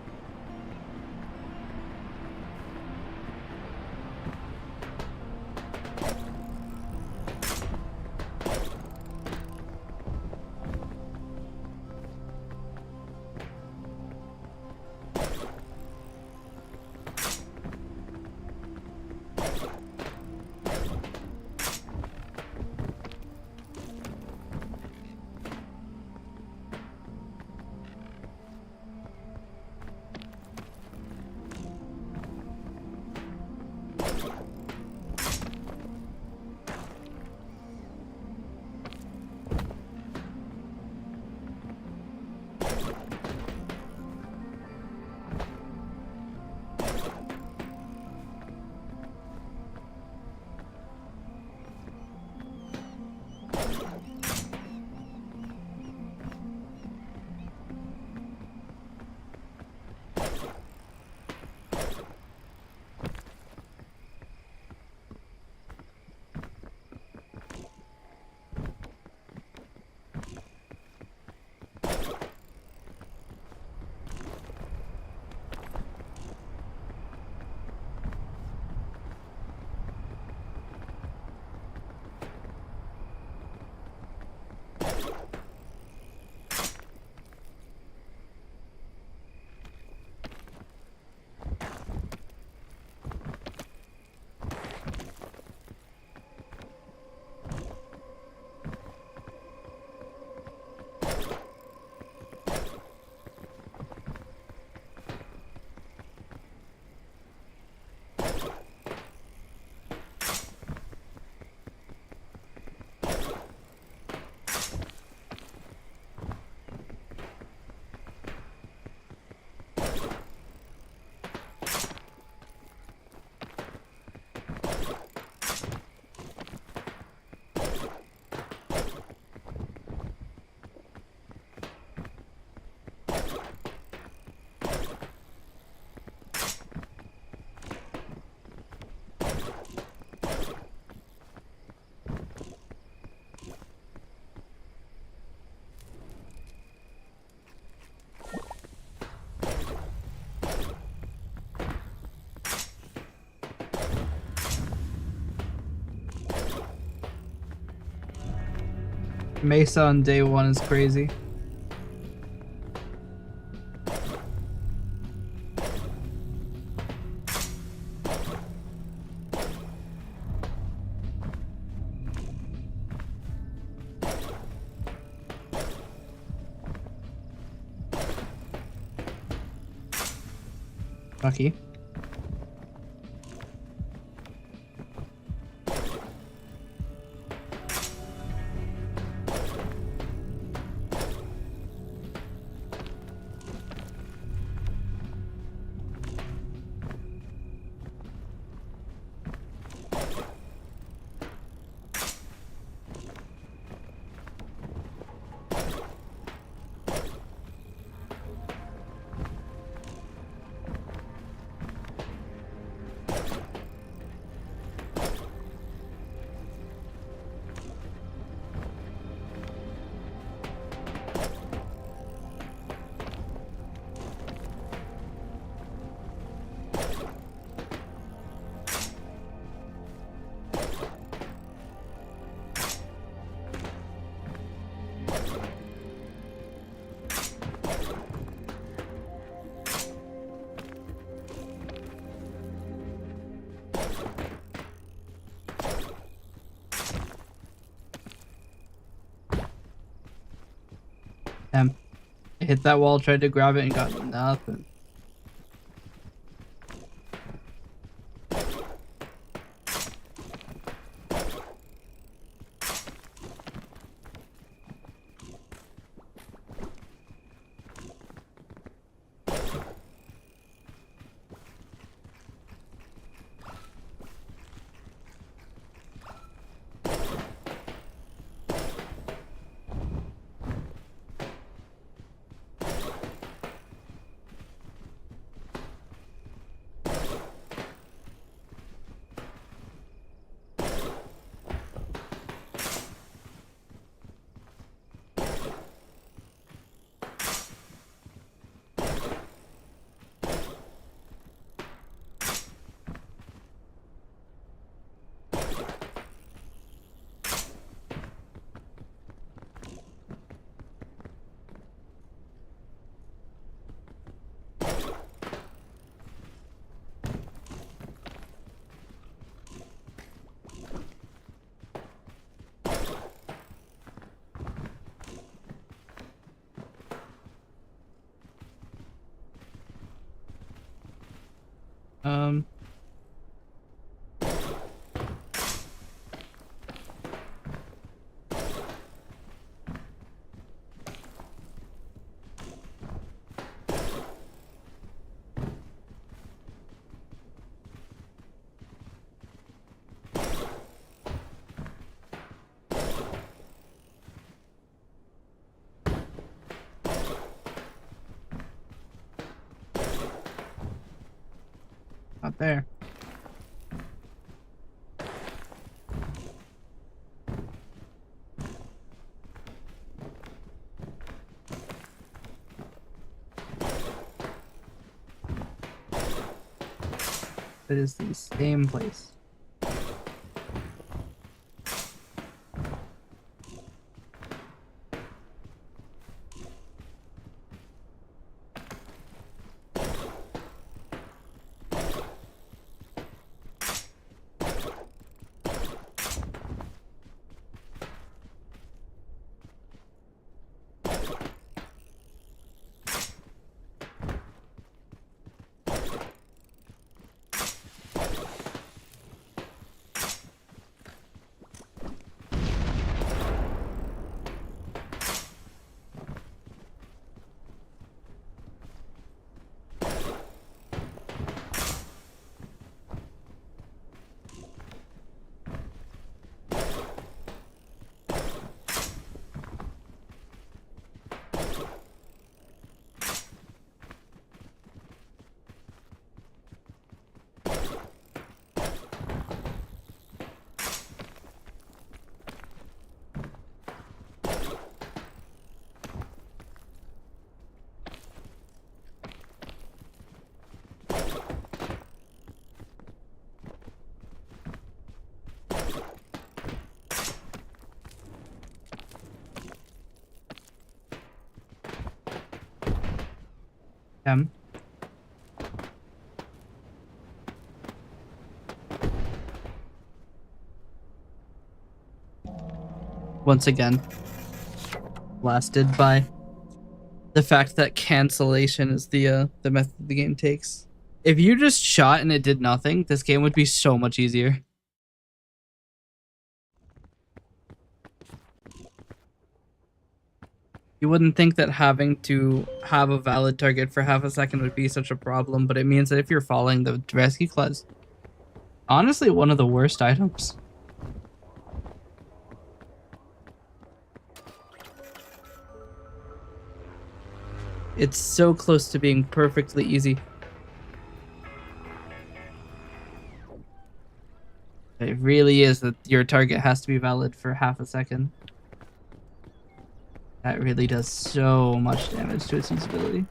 Mesa on day one is crazy. Lucky. Damn. I hit that wall, tried to grab it, and got nothing. Um, not there. It is the same place. Him. Once again, blasted by the fact that cancellation is the method the game takes. If you just shot and it did nothing, this game would be so much easier. You wouldn't think that having to have a valid target for half a second would be such a problem, but it means that if you're falling, the rescue clause, honestly, one of the worst items. It's so close to being perfectly easy. It really is that your target has to be valid for half a second. That really does so much damage to its usability.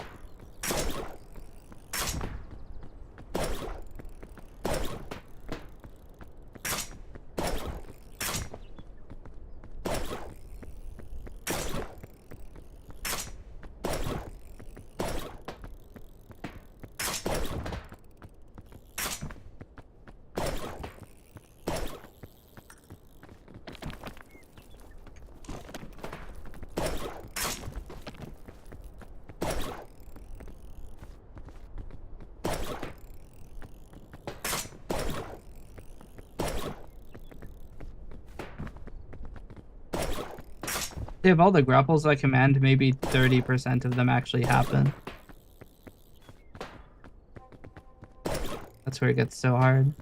Of all the grapples I command, maybe 30% of them actually happen. That's where it gets so hard.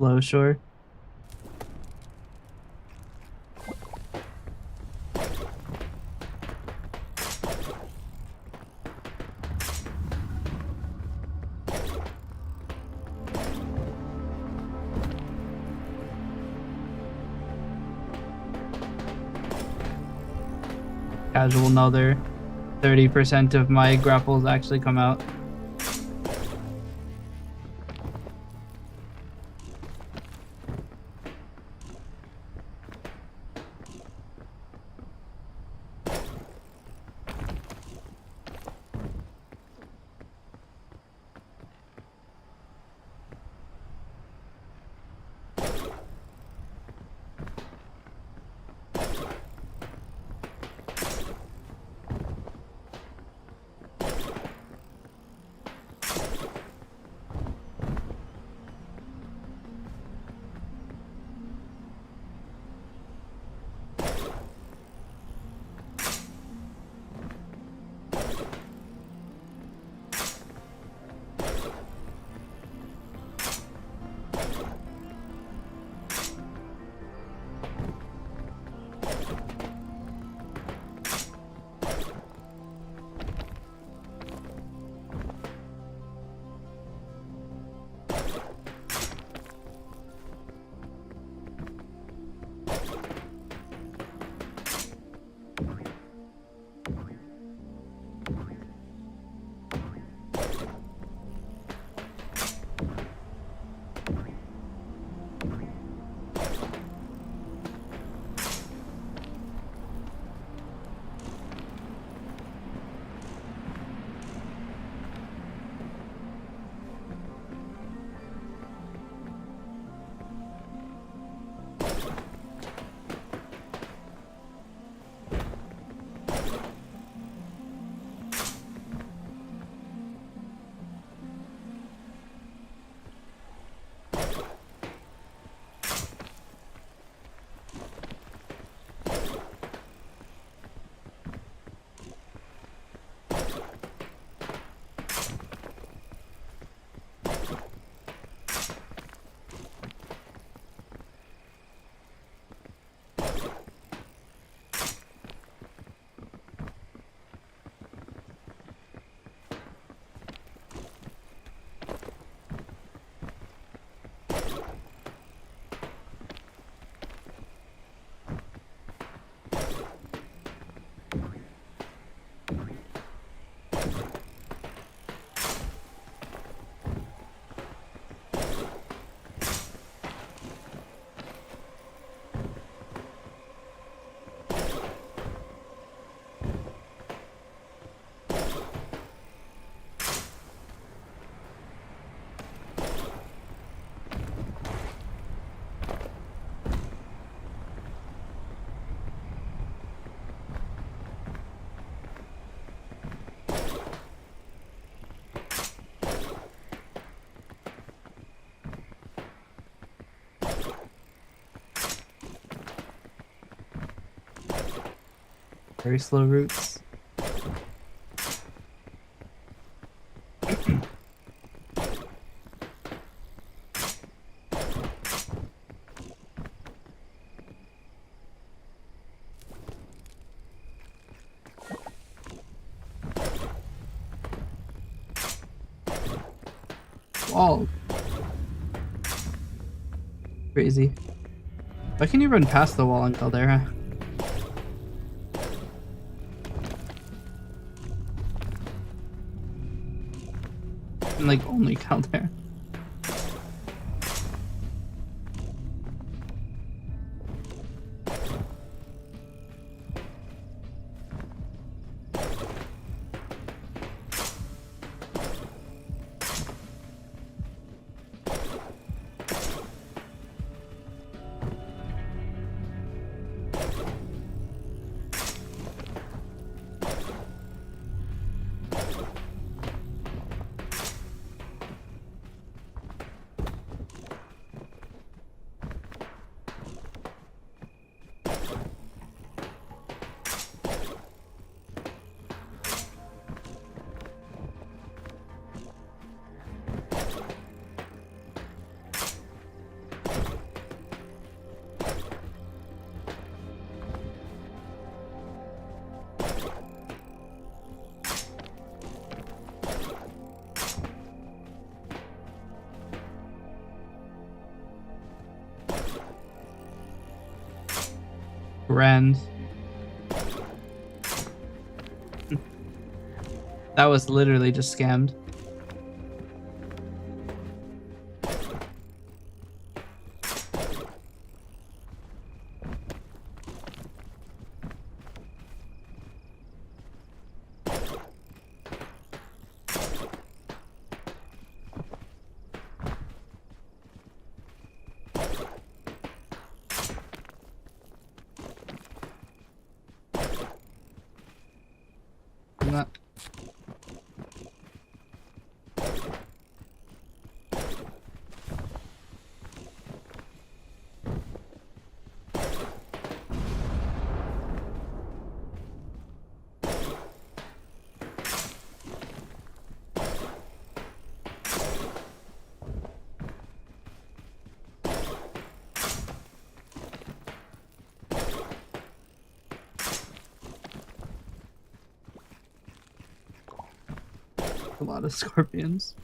low shore. Casual, another 30% of my grapples actually come out. Very slow roots. Wall. Crazy. Why can you run past the wall until there, huh? And like only count there. grand. That was literally just scammed. Not. A lot of scorpions.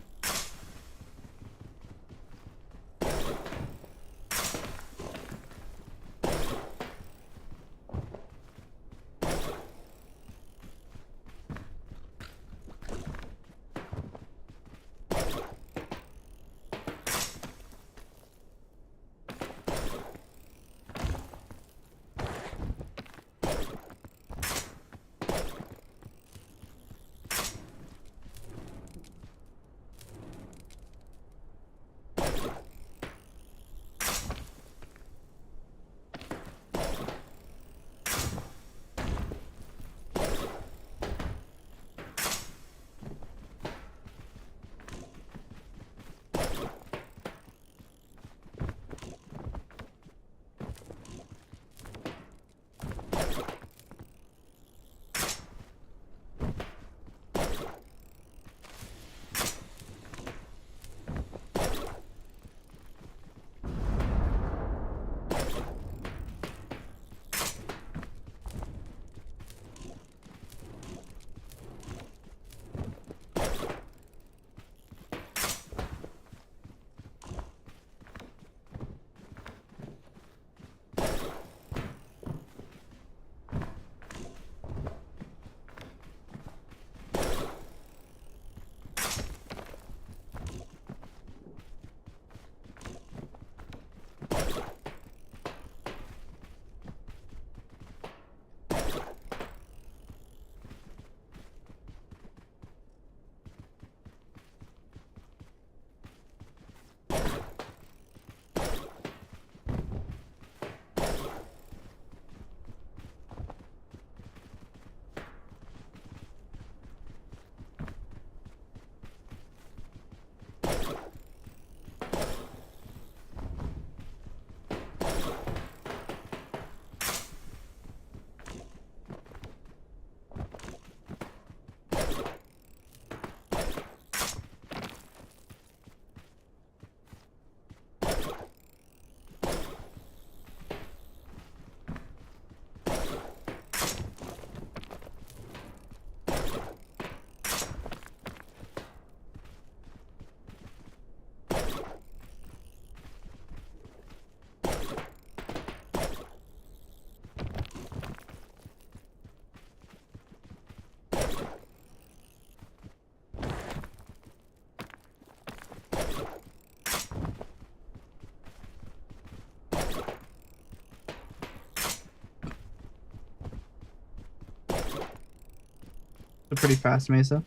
A pretty fast mesa.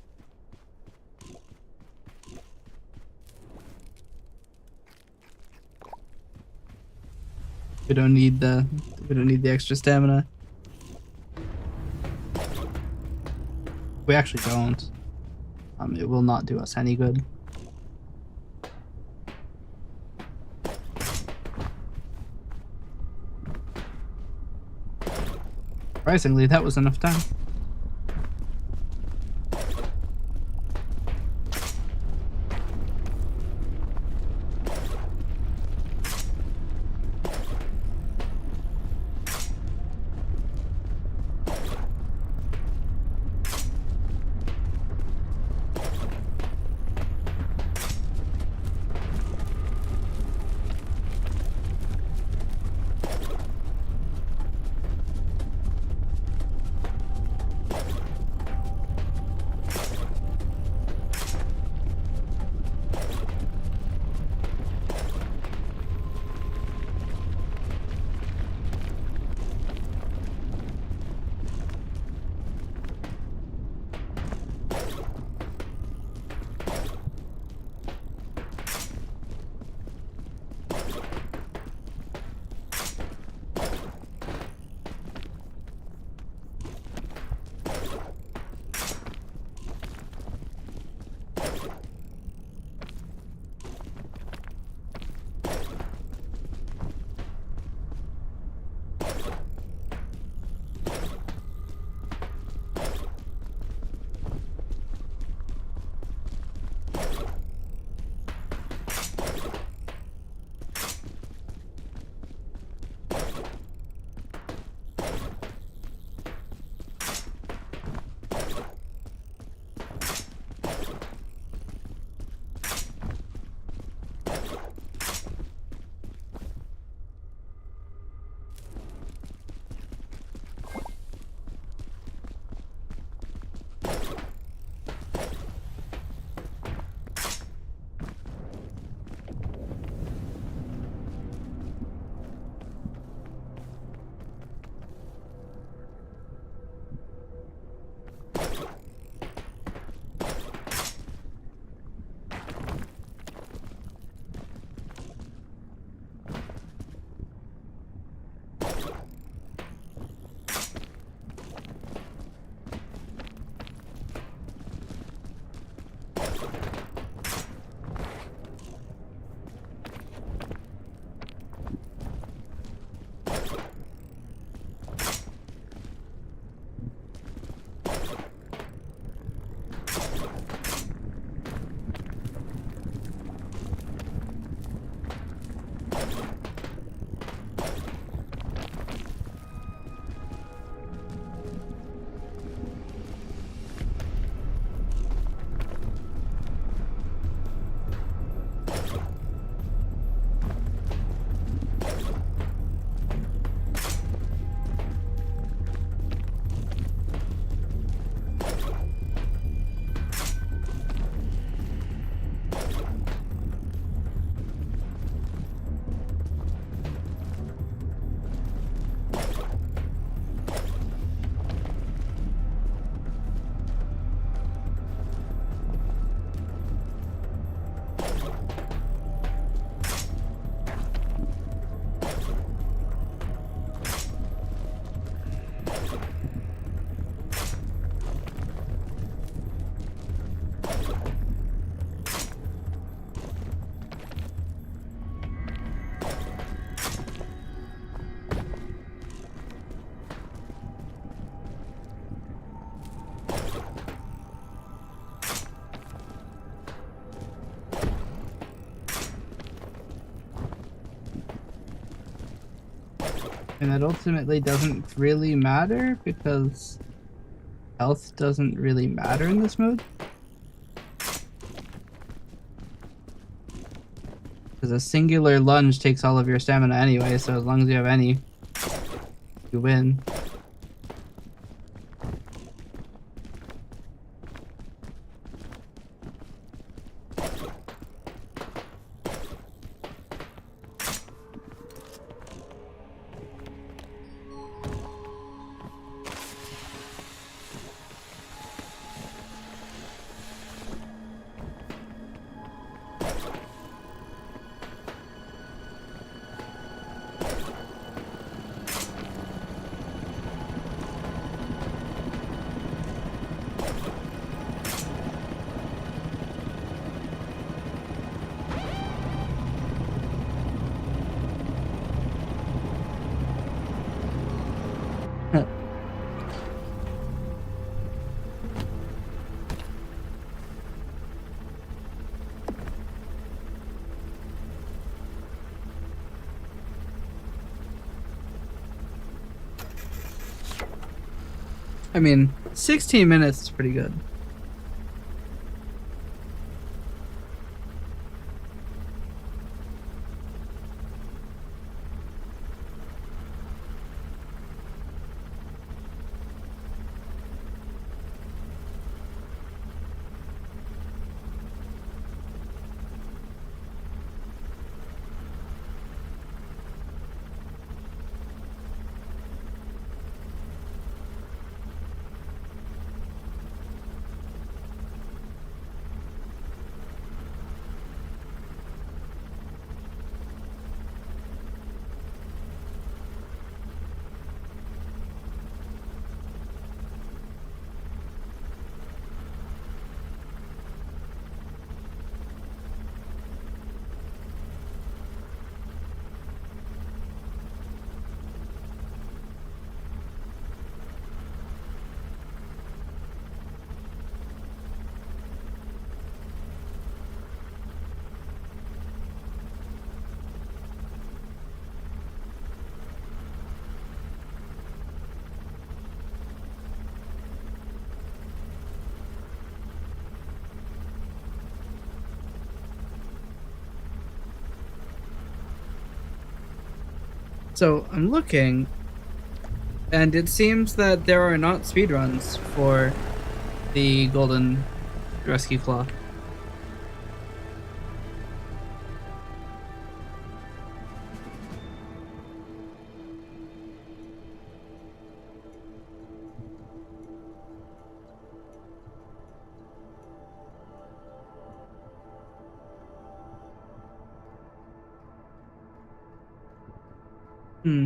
We don't need the extra stamina. We actually don't. It will not do us any good. Surprisingly, that was enough time. And that ultimately doesn't really matter because health doesn't really matter in this mode. Because a singular lunge takes all of your stamina anyway, so as long as you have any, you win. I mean, 16 minutes is pretty good. So I'm looking, and it seems that there are not speedruns for the Golden Rescue Claw. Hmm.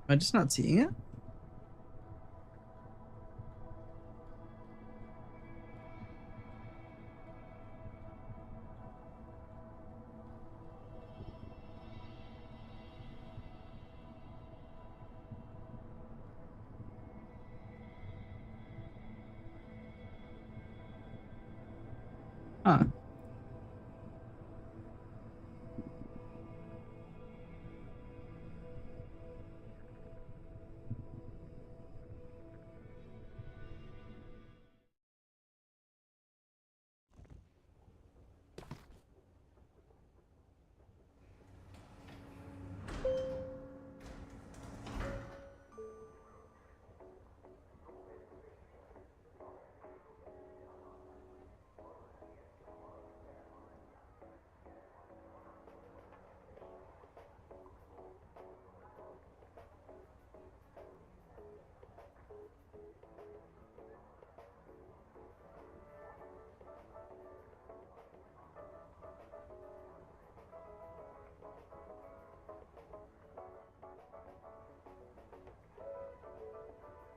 Am I just not seeing it? Huh.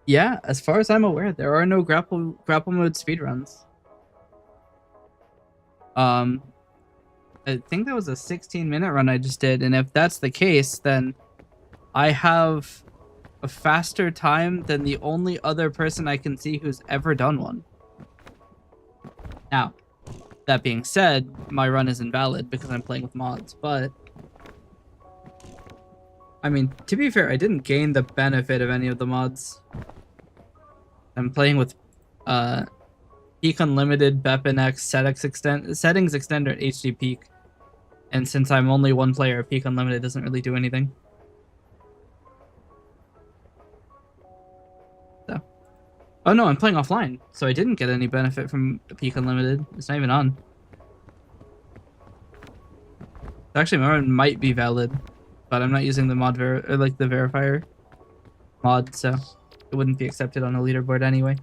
Yeah, as far as I'm aware, there are no grapple mode speedruns. Um, I think that was a 16-minute run I just did, and if that's the case, then I have a faster time than the only other person I can see who's ever done one. Now, that being said, my run is invalid because I'm playing with mods, but I mean, to be fair, I didn't gain the benefit of any of the mods. I'm playing with uh Peak Unlimited, BepInX, settings extender at HD Peak. And since I'm only one player, Peak Unlimited doesn't really do anything. So. Oh no, I'm playing offline, so I didn't get any benefit from Peak Unlimited. It's not even on. Actually, my one might be valid, but I'm not using the mod or like the verifier mod, so it wouldn't be accepted on a leaderboard anyway.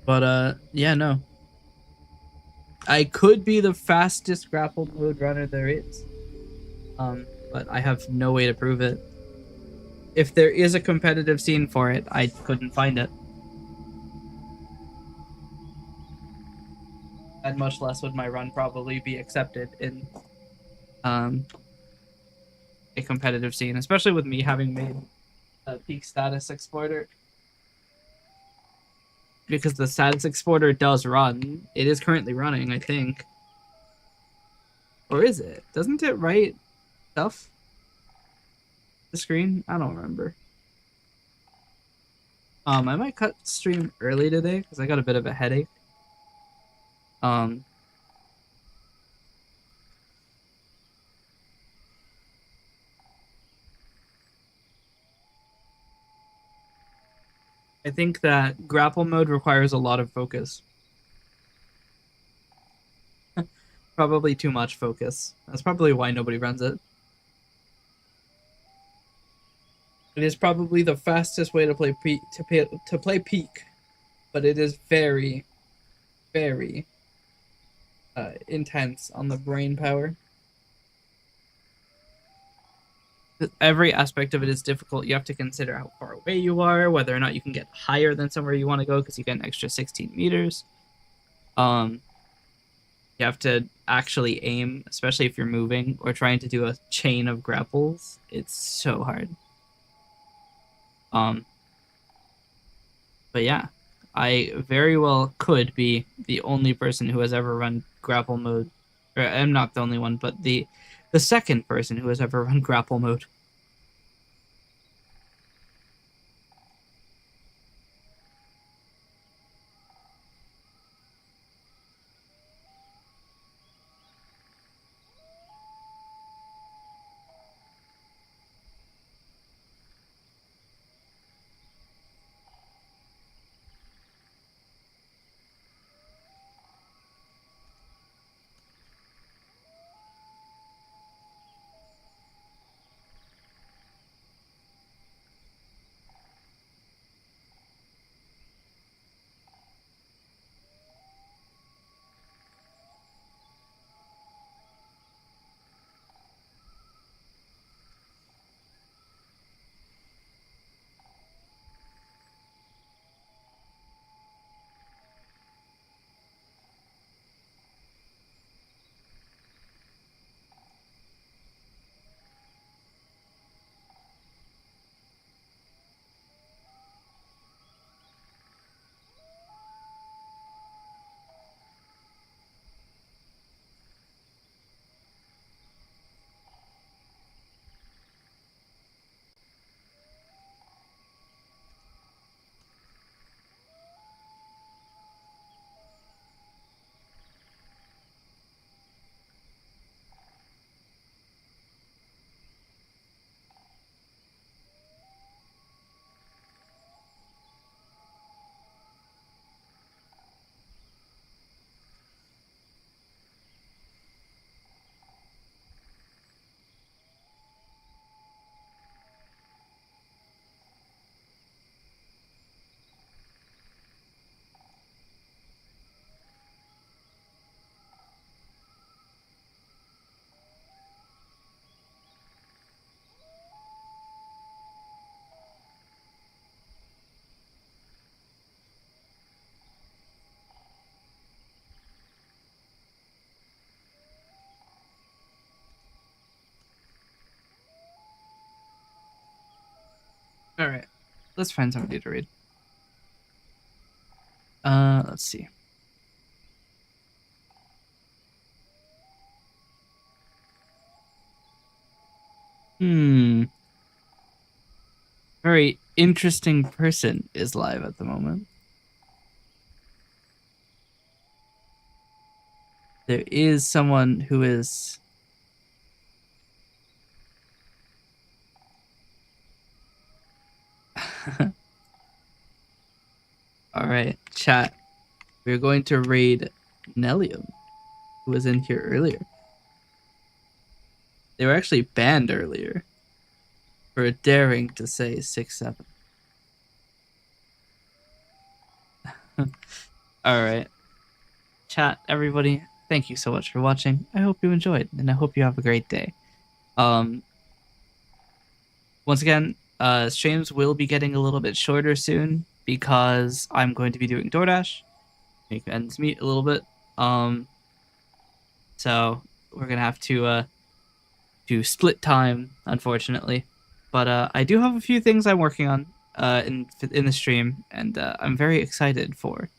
But yeah, no. I could be the fastest grapple mode runner there is. But I have no way to prove it. If there is a competitive scene for it, I couldn't find it. And much less would my run probably be accepted in um, a competitive scene, especially with me having made a peak status exporter. Because the status exporter does run. It is currently running, I think. Or is it? Doesn't it write stuff? The screen? I don't remember. I might cut stream early today because I got a bit of a headache. Um, I think that grapple mode requires a lot of focus. Probably too much focus. That's probably why nobody runs it. It is probably the fastest way to play peak, but it is very, very intense on the brain power. Every aspect of it is difficult. You have to consider how far away you are, whether or not you can get higher than somewhere you want to go because you get an extra 16 meters. Um, you have to actually aim, especially if you're moving or trying to do a chain of grapples. It's so hard. Um, but yeah, I very well could be the only person who has ever run grapple mode. Or I'm not the only one, but the second person who has ever run grapple mode. All right, let's find somebody to read. Let's see. Very interesting person is live at the moment. There is someone who is all right, chat. We're going to raid Nellium, who was in here earlier. They were actually banned earlier for daring to say 6-7. All right. Chat, everybody, thank you so much for watching. I hope you enjoyed, and I hope you have a great day. Once again, streams will be getting a little bit shorter soon because I'm going to be doing DoorDash, make ends meet a little bit. So we're gonna have to split time, unfortunately. But I do have a few things I'm working on in the stream, and I'm very excited for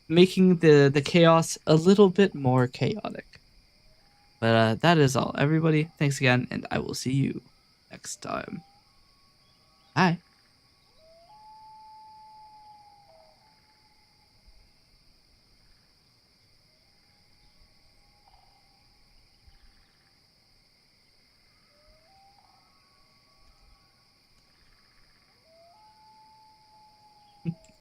making the chaos a little bit more chaotic. But that is all, everybody. Thanks again, and I will see you next time. Bye.